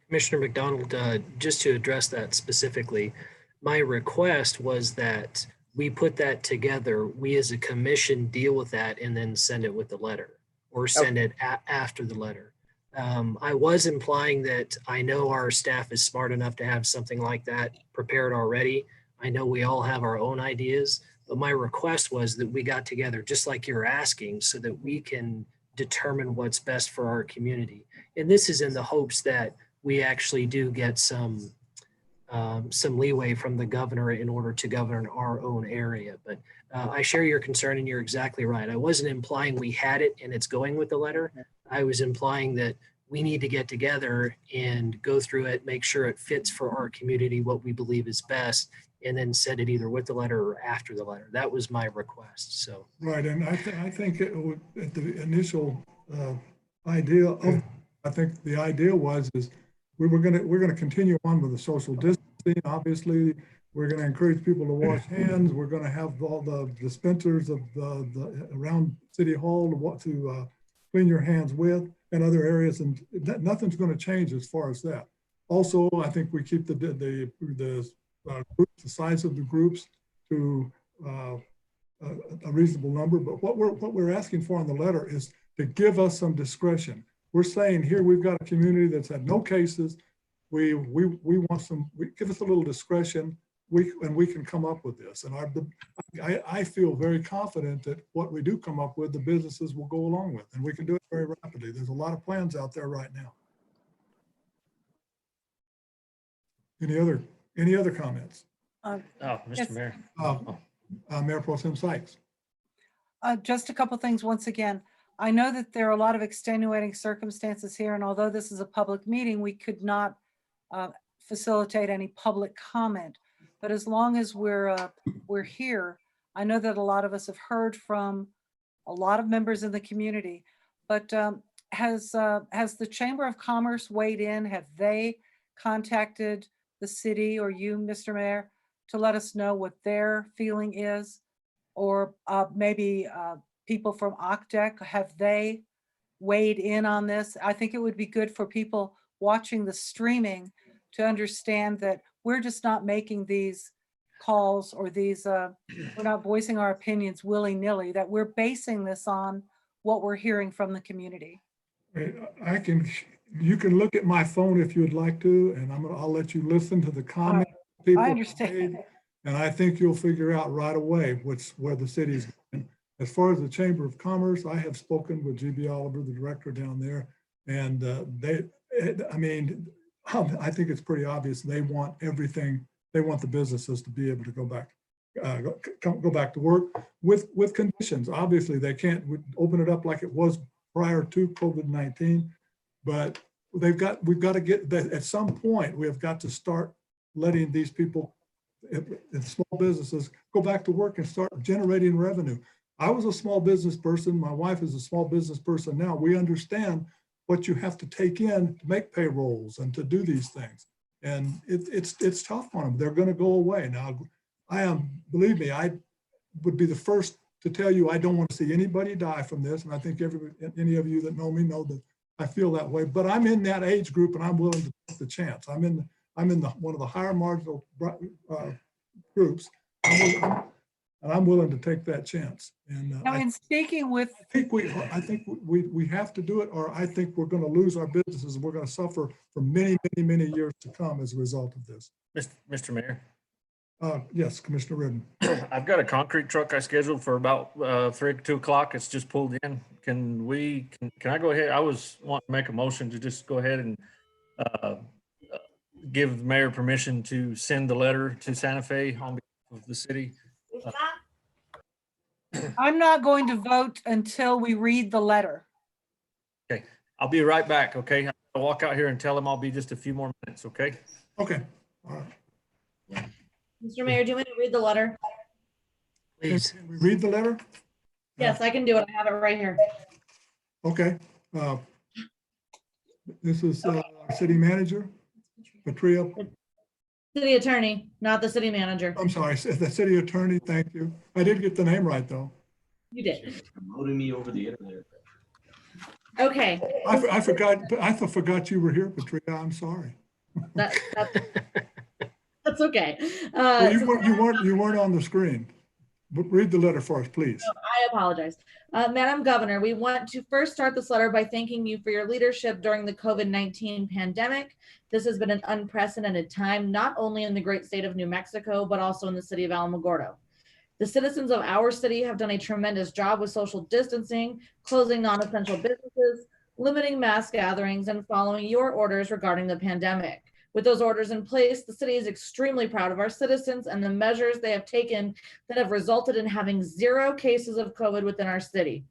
Commissioner McDonald, just to address that specifically, my request was that we put that together. We as a commission deal with that and then send it with the letter, or send it after the letter. I was implying that I know our staff is smart enough to have something like that prepared already. I know we all have our own ideas, but my request was that we got together just like you're asking, so that we can determine what's best for our community. And this is in the hopes that we actually do get some leeway from the governor in order to govern our own area. But I share your concern, and you're exactly right. I wasn't implying we had it and it's going with the letter. I was implying that we need to get together and go through it, make sure it fits for our community, what we believe is best, and then send it either with the letter or after the letter. That was my request. So Right, and I think at the initial idea of, I think the idea was we're gonna continue on with the social distancing. Obviously, we're gonna encourage people to wash hands. We're gonna have all the dispensers of the around City Hall to clean your hands with, and other areas, and nothing's going to change as far as that. Also, I think we keep the size of the groups to a reasonable number. But what we're asking for in the letter is to give us some discretion. We're saying here we've got a community that's had no cases. We want give us a little discretion. We can come up with this. And I feel very confident that what we do come up with, the businesses will go along with, and we can do it very rapidly. There's a lot of plans out there right now. Any other comments? Uh, Oh, Yes. Mr. Mayor. Mayor Pro Tem Sykes. Just a couple things once again. I know that there are a lot of extenuating circumstances here, and although this is a public meeting, we could not facilitate any public comment. But as long as we're here, I know that a lot of us have heard from a lot of members in the community. But has the Chamber of Commerce weighed in? Have they contacted the city or you, Mr. Mayor, to let us know what their feeling is? Or maybe people from OCDEC, have they weighed in on this? I think it would be good for people watching the streaming to understand that we're just not making these calls or we're not voicing our opinions willy-nilly, that we're basing this on what we're hearing from the community. You can look at my phone if you'd like to, and I'll let you listen to the comments. people I have understand. made, And I think you'll figure out right away where the city's going. As far as the Chamber of Commerce, I have spoken with GB Oliver, the director down there, and I think it's pretty obvious they want everything. They want the businesses to be able to go back to work with conditions. Obviously, they can't open it up like it was prior to COVID-19, but we've got to get that at some point. We have got to start letting these people in small businesses go back to work and start generating revenue. I was a small business person. My wife is a small business person now. We understand what you have to take in to make payrolls and to do these things. And it's tough on them. They're going to go away. Now, believe me, I would be the first to tell you I don't want to see anybody die from this. And I think any of you that know me know that I feel that way. But I'm in that age group and I'm willing to take the chance. I'm in one of the higher marginal groups. And I'm willing to take that chance. And Now, in speaking with, I think we have to do it, or I think we're going to lose our businesses and we're going to suffer for many, many, many years to come as a result of this. Mr. Mayor. Yes, Commissioner Ridden. I've got a concrete truck I scheduled for about 2 o'clock. It's just pulled in. Can I go ahead? I was wanting to make a motion to just go ahead and give the mayor permission to send the letter to Santa Fe on behalf of the city. I'm not going to vote until we read the letter. Okay, I'll be right back. Okay, I'll walk out here and tell him I'll be just a few more minutes. Okay. Okay. All right. Mr. Mayor, do you want me to read the letter? Please. Can we read the letter? Yes, I can do it. I have it right here. Okay. This is our city manager, Patria. City attorney, not the city manager. I'm sorry, the city attorney. Thank you. I did get the name right, though. You did. Promoting me over the internet. Okay. I forgot you were here, Patria. I'm sorry. That's okay. Well, you weren't on the screen. But read the letter for us, please. I apologize. Madam Governor, we want to first start this letter by thanking you for your leadership during the COVID-19 pandemic. This has been an unprecedented time, not only in the great state of New Mexico, but also in the city of Alamogordo. The citizens of our city have done a tremendous job with social distancing, closing non-essential businesses, limiting mass gatherings, and following your orders regarding the pandemic. With those orders in place, the city is extremely proud of our citizens and the measures they have taken that have resulted in having 0 cases of COVID within our city.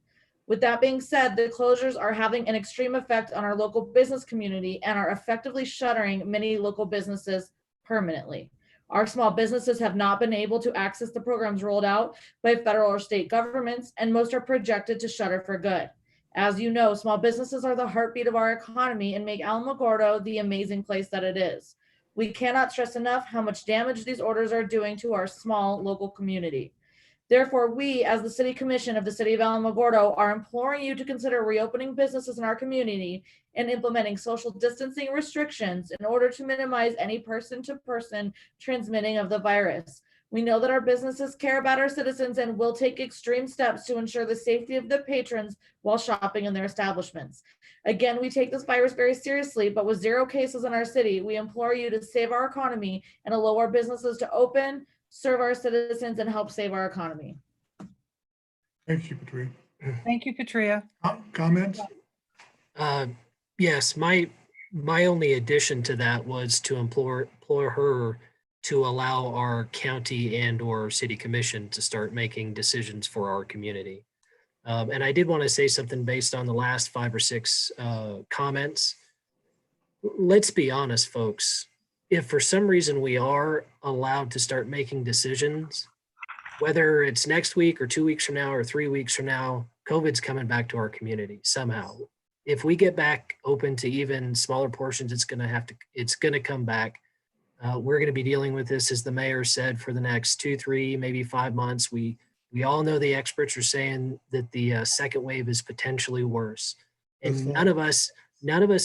With that being said, the closures are having an extreme effect on our local business community and are effectively shuttering many local businesses permanently. Our small businesses have not been able to access the programs rolled out by federal or state governments, and most are projected to shutter for good. As you know, small businesses are the heartbeat of our economy and make Alamogordo the amazing place that it is. We cannot stress enough how much damage these orders are doing to our small local community. Therefore, we, as the City Commission of the City of Alamogordo, are imploring you to consider reopening businesses in our community and implementing social distancing restrictions in order to minimize any person-to-person transmitting of the virus. We know that our businesses care about our citizens and will take extreme steps to ensure the safety of the patrons while shopping in their establishments. Again, we take this virus very seriously, but with 0 cases in our city, we implore you to save our economy and allow our businesses to open, serve our citizens, and help save our economy. Thank you, Patria. Thank you, Patria. Comments? Yes, my only addition to that was to implore her to allow our county and or city commission to start making decisions for our community. And I did want to say something based on the last 5 or 6 comments. Let's be honest, folks. If for some reason we are allowed to start making decisions, whether it's next week or 2 weeks from now or 3 weeks from now, COVID's coming back to our community somehow. If we get back open to even smaller portions, it's going to come back. We're going to be dealing with this, as the mayor said, for the next 2, 3, maybe 5 months. We all know the experts are saying that the second wave is potentially worse. And none of us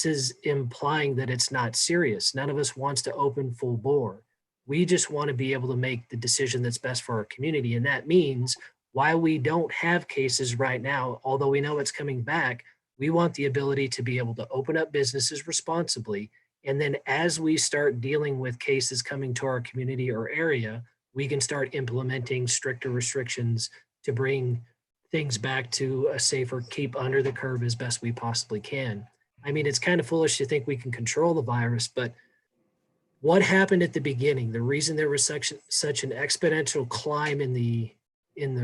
is implying that it's not serious. None of us wants to open full bore. We just want to be able to make the decision that's best for our community. And that means while we don't have cases right now, although we know it's coming back, we want the ability to be able to open up businesses responsibly. And then as we start dealing with cases coming to our community or area, we can start implementing stricter restrictions to bring things back to a safer, keep under the curve as best we possibly can. I mean, it's kind of foolish to think we can control the virus, but what happened at the beginning, the reason there was such an exponential climb in the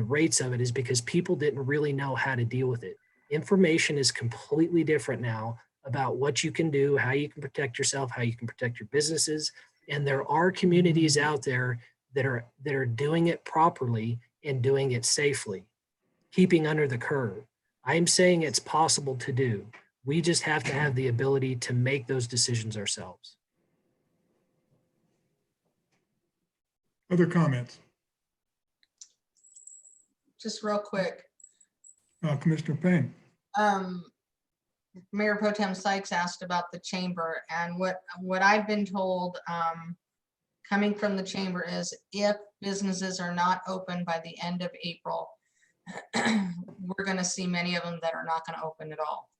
rates of it is because people didn't really know how to deal with it. Information is completely different now about what you can do, how you can protect yourself, how you can protect your businesses. And there are communities out there that are doing it properly and doing it safely, keeping under the curve. I'm saying it's possible to do. We just have to have the ability to make those decisions ourselves. Other comments? Just real quick. Commissioner Payne. Mayor Pro Tem Sykes asked about the chamber, and what I've been told coming from the chamber is if businesses are not open by the end of April, we're going to see many of them that are not going to open at all.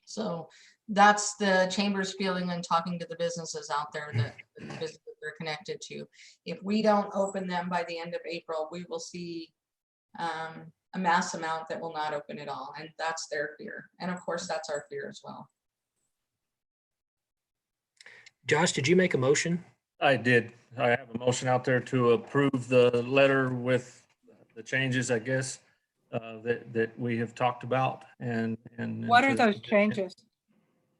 So that's the chamber's feeling and talking to the businesses out there that they're connected to. If we don't open them by the end of April, we will see a mass amount that will not open at all. And that's their fear. And of course, that's our fear as well. Josh, did you make a motion? I did. I have a motion out there to approve the letter with the changes, I guess, that we have talked about. And What are those changes?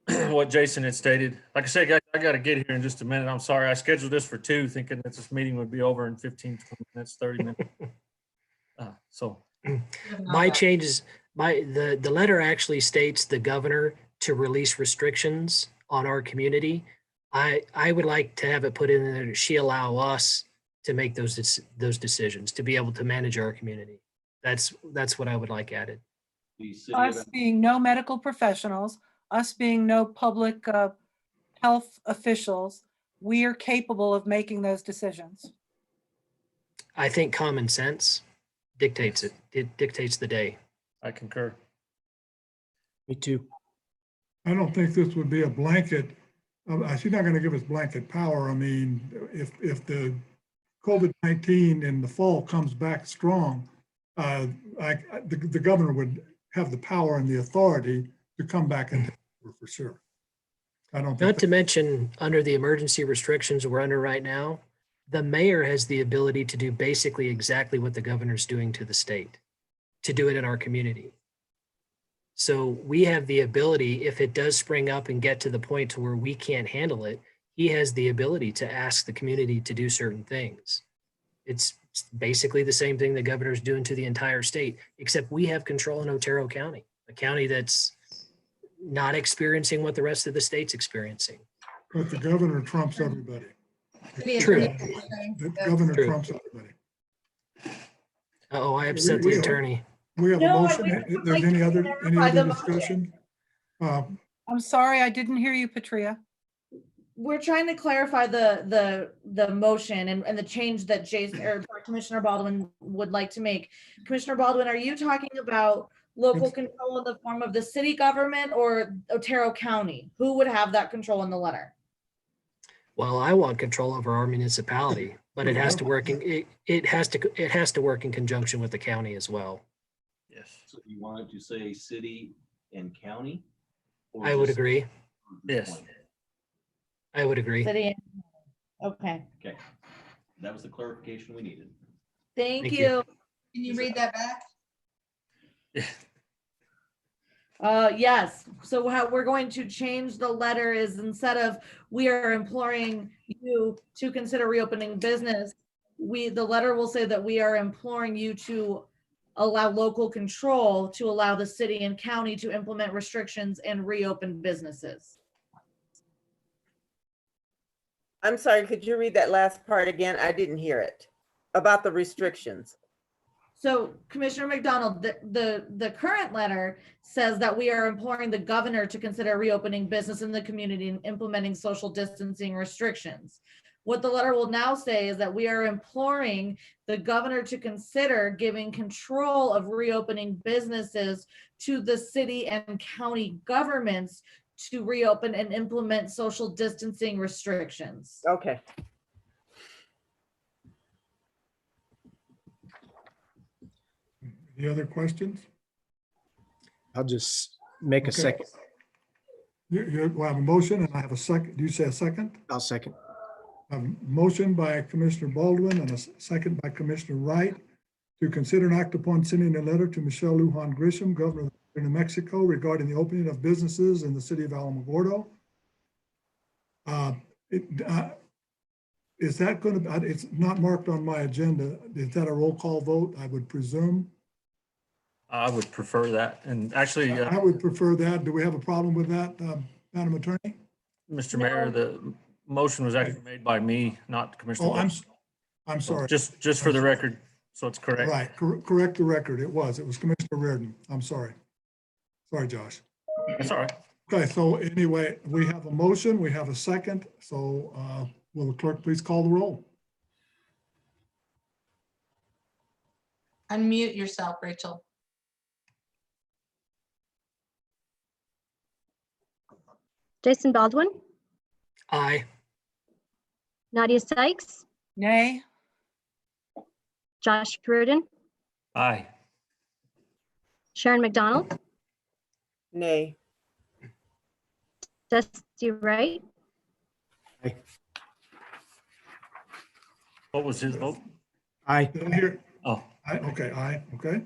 What Jason had stated. Like I said, I got to get here in just a minute. I'm sorry. I scheduled this for 2, thinking that this meeting would be over in 15, 20 minutes, 30 minutes. My changes, the letter actually states the governor to release restrictions on our community. I would like to have it put in there that she allow us to make those decisions, to be able to manage our community. That's what I would like added. Us being no medical professionals, us being no public health officials, we are capable of making those decisions. I think common sense dictates it. It dictates the day. I concur. Me too. I don't think this would be a blanket. She's not going to give us blanket power. I mean, if the COVID-19 in the fall comes back strong, the governor would have the power and the authority to come back and take over for sure. I don't. Not to mention, under the emergency restrictions we're under right now, the mayor has the ability to do basically exactly what the governor's doing to the state, to do it in our community. So we have the ability, if it does spring up and get to the point to where we can't handle it, he has the ability to ask the community to do certain things. It's basically the same thing the governor's doing to the entire state, except we have control in Otero County, a county that's not experiencing what the rest of the state's experiencing. But the governor trumps everybody. True. The governor True. trumps everybody. Uh-oh, I upset the attorney. We have a No, I motion. would If there's like any to other clarify the motion. discussion? I'm sorry, I didn't hear you, Patria. We're trying to clarify the motion and the change that Jason or Commissioner Baldwin would like to make. Commissioner Baldwin, are you talking about local control in the form of the city government or Otero County? Who would have that control in the letter? Well, I want control over our municipality, but it has to work it has to work in conjunction with the county as well. Yes. So you wanted to say city and county? I would agree. Yes. I would agree. City. Okay, Okay. That was the clarification we needed. thank Thank you. you. Can you read that back? Yes, so how we're going to change the letter is instead of we are imploring you to consider reopening business, the letter will say that we are imploring you to allow local control to allow the city and county to implement restrictions and reopen businesses. I'm sorry, could you read that last part again? I didn't hear it. About the restrictions. So Commissioner McDonald, the current letter says that we are imploring the governor to consider reopening business in the community and implementing social distancing restrictions. What the letter will now say is that we are imploring the governor to consider giving control of reopening businesses to the city and county governments to reopen and implement social distancing restrictions. Okay. Any other questions? I'll just make a Okay. second. We'll have a motion and I have a second. Do you say a second? I'll second. A motion by Commissioner Baldwin and a second by Commissioner Wright to consider and act upon sending a letter to Michelle Lujan Grisham, Governor of New Mexico, regarding the opening of businesses in the city of Alamogordo. Is that going to, it's not marked on my agenda. Is that a roll call vote, I would presume? I would prefer that. And actually, I would prefer that. Do we have a problem with that, Madam Attorney? Mr. Mayor, the motion was actually made by me, not Commissioner. Oh, I'm Baldwin. sorry. Just for the record, so it's correct. Right, correct the record. It was Commissioner Reardon. I'm sorry. Sorry, Josh. That's all right. Okay, so anyway, we have a motion, we have a second. So will the clerk please call the roll? Unmute yourself, Rachel. Jason Baldwin, Aye. Nadia Sykes, Nay. Josh Pruden, Aye. Sharon McDonald, Nay. Dusty Wright, What was his vote? Aye. Did I hear? Oh, Okay, aye, okay.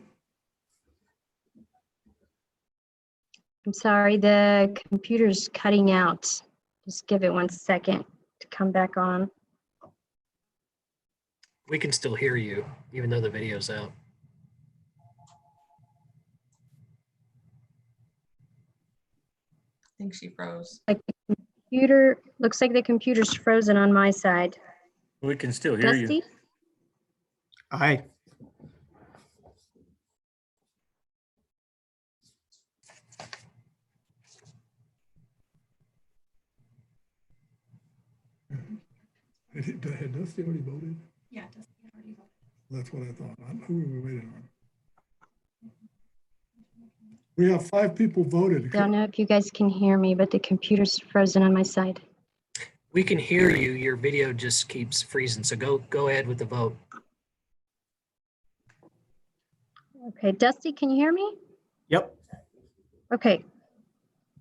I'm sorry, the computer's cutting out. Just give it 1 second to come back on. We can still hear you, even though the video's out. I think she froze. Looks like the computer's frozen on my side. we can still hear you. Dusty, Aye. Had Dusty already voted? Yeah, Dusty already voted. That's what I thought. Who were we waiting on? We have 5 people voted. don't know if you guys can hear me, but the computer's frozen on my side. We can hear you. Your video just keeps freezing. So go ahead with the vote. Okay, Dusty, can you hear me? Yep. Okay.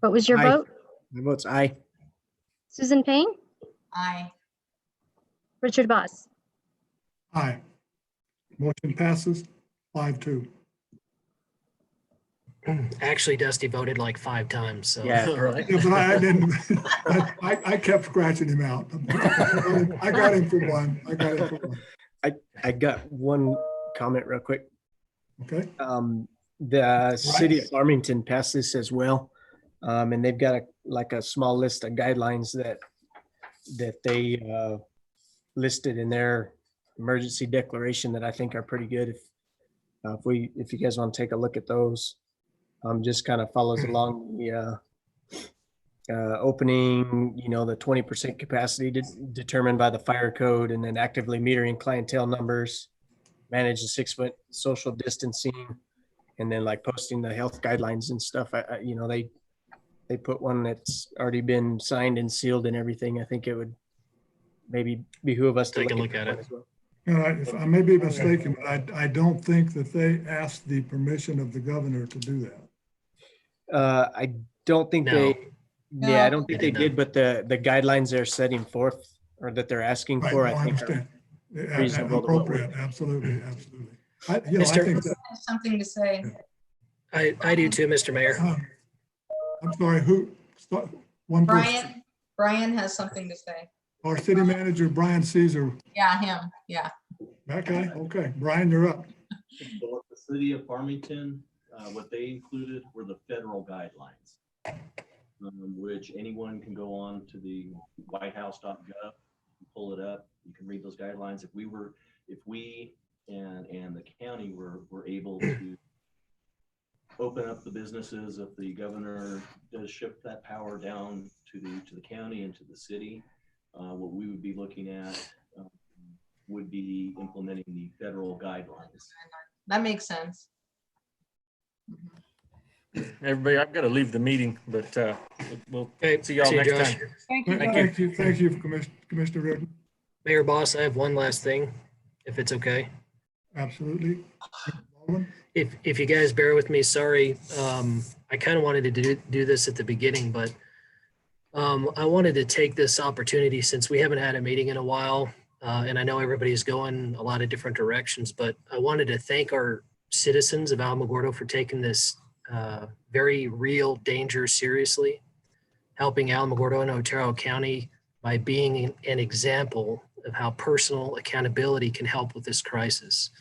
What was your Aye. vote? My vote's aye. Susan Payne, Aye. Richard Boss. Aye. Motion passes 5-2. Actually, Dusty voted like 5 times. So Yeah. Right. Yeah, but I didn't, I kept scratching him out. I got him for one. I got one comment real quick. Okay, The city of Farmington passed this as well. And they've got a small list of guidelines that they listed in their emergency declaration that I think are pretty good. If you guys want to take a look at those, just kind of follows along the opening, the 20% capacity determined by the fire code, and then actively metering clientele numbers, manage the 6-foot social distancing, and then like posting the health guidelines and stuff. They put one that's already been signed and sealed and everything. I think it would maybe behoove us to Take a look that at one it. as well. if I may be mistaken, but I don't think that they asked the permission of the governor to do that. I don't think No. I don't think They they did did, but the guidelines they're setting forth or that they're asking Right, for, no, I think are understand. reasonable to what we're- Appropriate, absolutely, absolutely. I think that, I have something to say. I do too, Mr. Mayor. I'm sorry, one person, Brian has something to say. our city manager, Brian Caesar. Yeah, him. Yeah. That guy? Okay, Brian, you're up. So what the city of Farmington, what they included were the federal guidelines, which anyone can go on to the whitehouse.gov, pull it up. You can read those guidelines. If we and the county were able to open up the businesses, if the governor does shift that power down to the county and to the city, what we would be looking at would be implementing the federal guidelines. That makes sense. Everybody, I've got to leave the meeting, but we'll Okay, see y'all next Josh. time. Thank you. Thank you. Thank you, Commissioner Reardon. Mayor Boss, I have one last thing, if it's okay. Absolutely. Baldwin? If you guys bear with me, sorry. I kind of wanted to do this at the beginning, but I wanted to take this opportunity since we haven't had a meeting in a while. And I know everybody's going a lot of different directions, but I wanted to thank our citizens of Alamogordo for taking this very real danger seriously, helping Alamogordo and Otero County by being an example of how personal accountability can help with this crisis.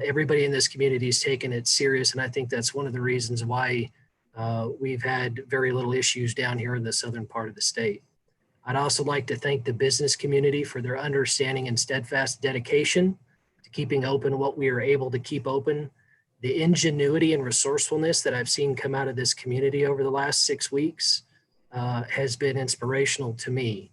Everybody in this community has taken it serious, and I think that's one of the reasons why we've had very little issues down here in the southern part of the state. I'd also like to thank the business community for their understanding and steadfast dedication to keeping open what we are able to keep open. The ingenuity and resourcefulness that I've seen come out of this community over the last 6 weeks has been inspirational to me.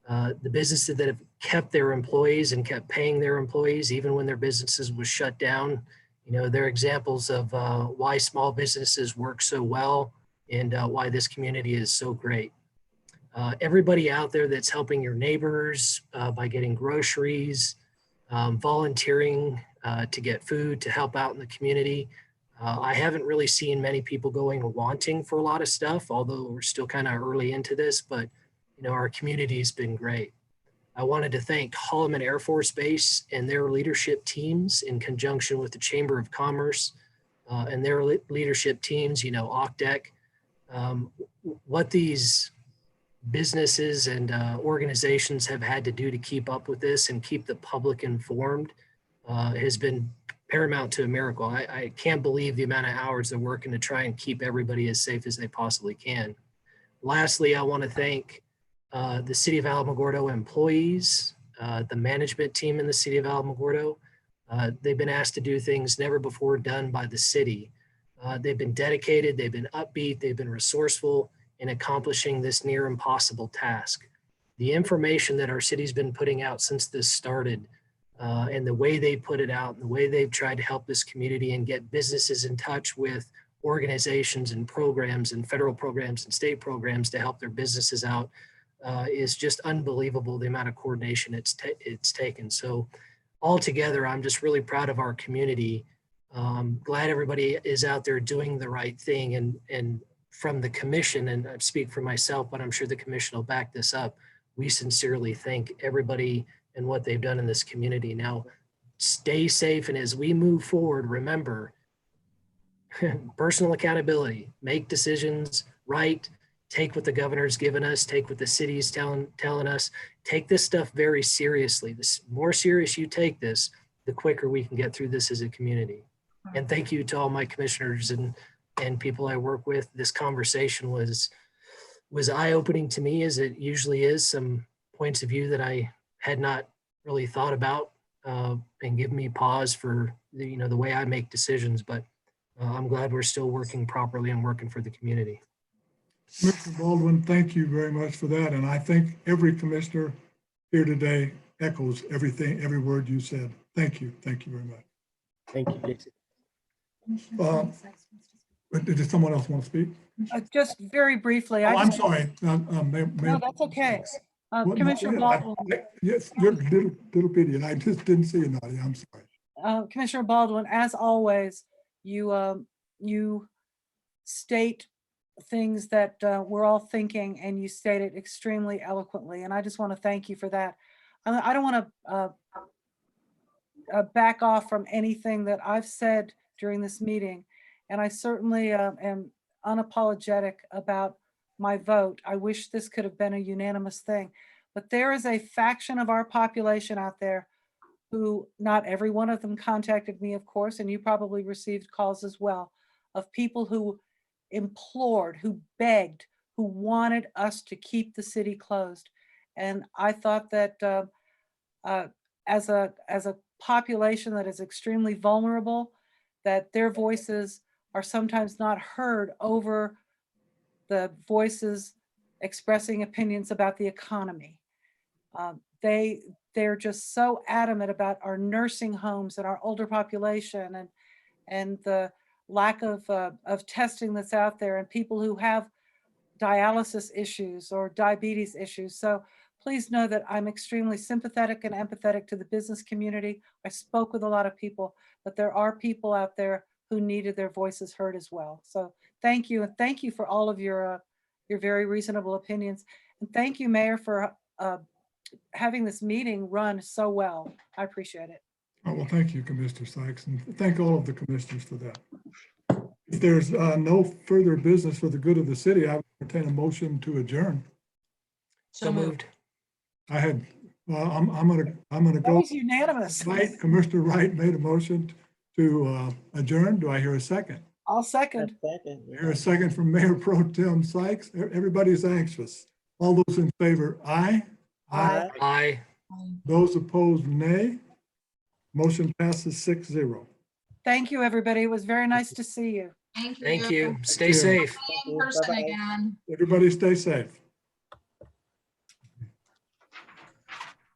The businesses that have kept their employees and kept paying their employees, even when their businesses was shut down, you know, they're examples of why small businesses work so well and why this community is so great. Everybody out there that's helping your neighbors by getting groceries, volunteering to get food, to help out in the community. I haven't really seen many people going wanting for a lot of stuff, although we're still kind of early into this, but you know, our community has been great. I wanted to thank Holloman Air Force Base and their leadership teams in conjunction with the Chamber of Commerce and their leadership teams, you know, OCDEC. What these businesses and organizations have had to do to keep up with this and keep the public informed has been paramount to a miracle. I can't believe the amount of hours they're working to try and keep everybody as safe as they possibly can. Lastly, I want to thank the City of Alamogordo employees, the management team in the City of Alamogordo. They've been asked to do things never before done by the city. They've been dedicated, they've been upbeat, they've been resourceful in accomplishing this near impossible task. The information that our city's been putting out since this started and the way they put it out and the way they've tried to help this community and get businesses in touch with organizations and programs and federal programs and state programs to help their businesses out is just unbelievable, the amount of coordination it's taken. So altogether, I'm just really proud of our community. Glad everybody is out there doing the right thing. And from the commission, and I speak for myself, but I'm sure the commission will back this up, we sincerely thank everybody and what they've done in this community. Now, stay safe. And as we move forward, remember, personal accountability, make decisions right, take what the governor's given us, take what the city's telling us, take this stuff very seriously. The more serious you take this, the quicker we can get through this as a community. And thank you to all my commissioners and people I work with. This conversation was eye-opening to me, as it usually is. Some points of view that I had not really thought about and give me pause for the way I make decisions. But I'm glad we're still working properly and working for the community. Commissioner Baldwin, thank you very much for that. And I think every commissioner here today echoes everything, every word you said. Thank you. Thank you very much. Thank you, Jason. Did someone else want to speak? Just very briefly. Oh, I'm sorry. No, that's okay. Commissioner Baldwin. Yes, you're little bitty, and I just didn't see you, Nadia. I'm sorry. Commissioner Baldwin, as always, you state things that we're all thinking, and you stated extremely eloquently. And I just want to thank you for that. I don't want to back off from anything that I've said during this meeting. And I certainly am unapologetic about my vote. I wish this could have been a unanimous thing. But there is a faction of our population out there who, not every one of them contacted me, of course, and you probably received calls as well, of people who implored, who begged, who wanted us to keep the city closed. And I thought that as a population that is extremely vulnerable, that their voices are sometimes not heard over the voices expressing opinions about the economy. They're just so adamant about our nursing homes and our older population and the lack of testing that's out there, and people who have dialysis issues or diabetes issues. So please know that I'm extremely sympathetic and empathetic to the business community. I spoke with a lot of people, but there are people out there who needed their voices heard as well. So thank you. And thank you for all of your very reasonable opinions. And thank you, Mayor, for having this meeting run so well. I appreciate it. Oh, well, thank you, Commissioner Sykes, and thank all of the commissioners for that. If there's no further business for the good of the city, I would entertain a motion to adjourn. So moved. I had, well, I'm gonna That go. was unanimous. Right, Commissioner Wright made a motion to adjourn. Do I hear a second? I'll second. Second. I hear a second from Mayor Pro Tem Sykes. Everybody's anxious. All those in favor, aye. Aye. Aye. Those opposed, nay. Motion passes 6-0. Thank you, everybody. It was very nice to see you. Thank you. Thank you. Stay you. safe. In person Bye-bye. again. Everybody stay safe.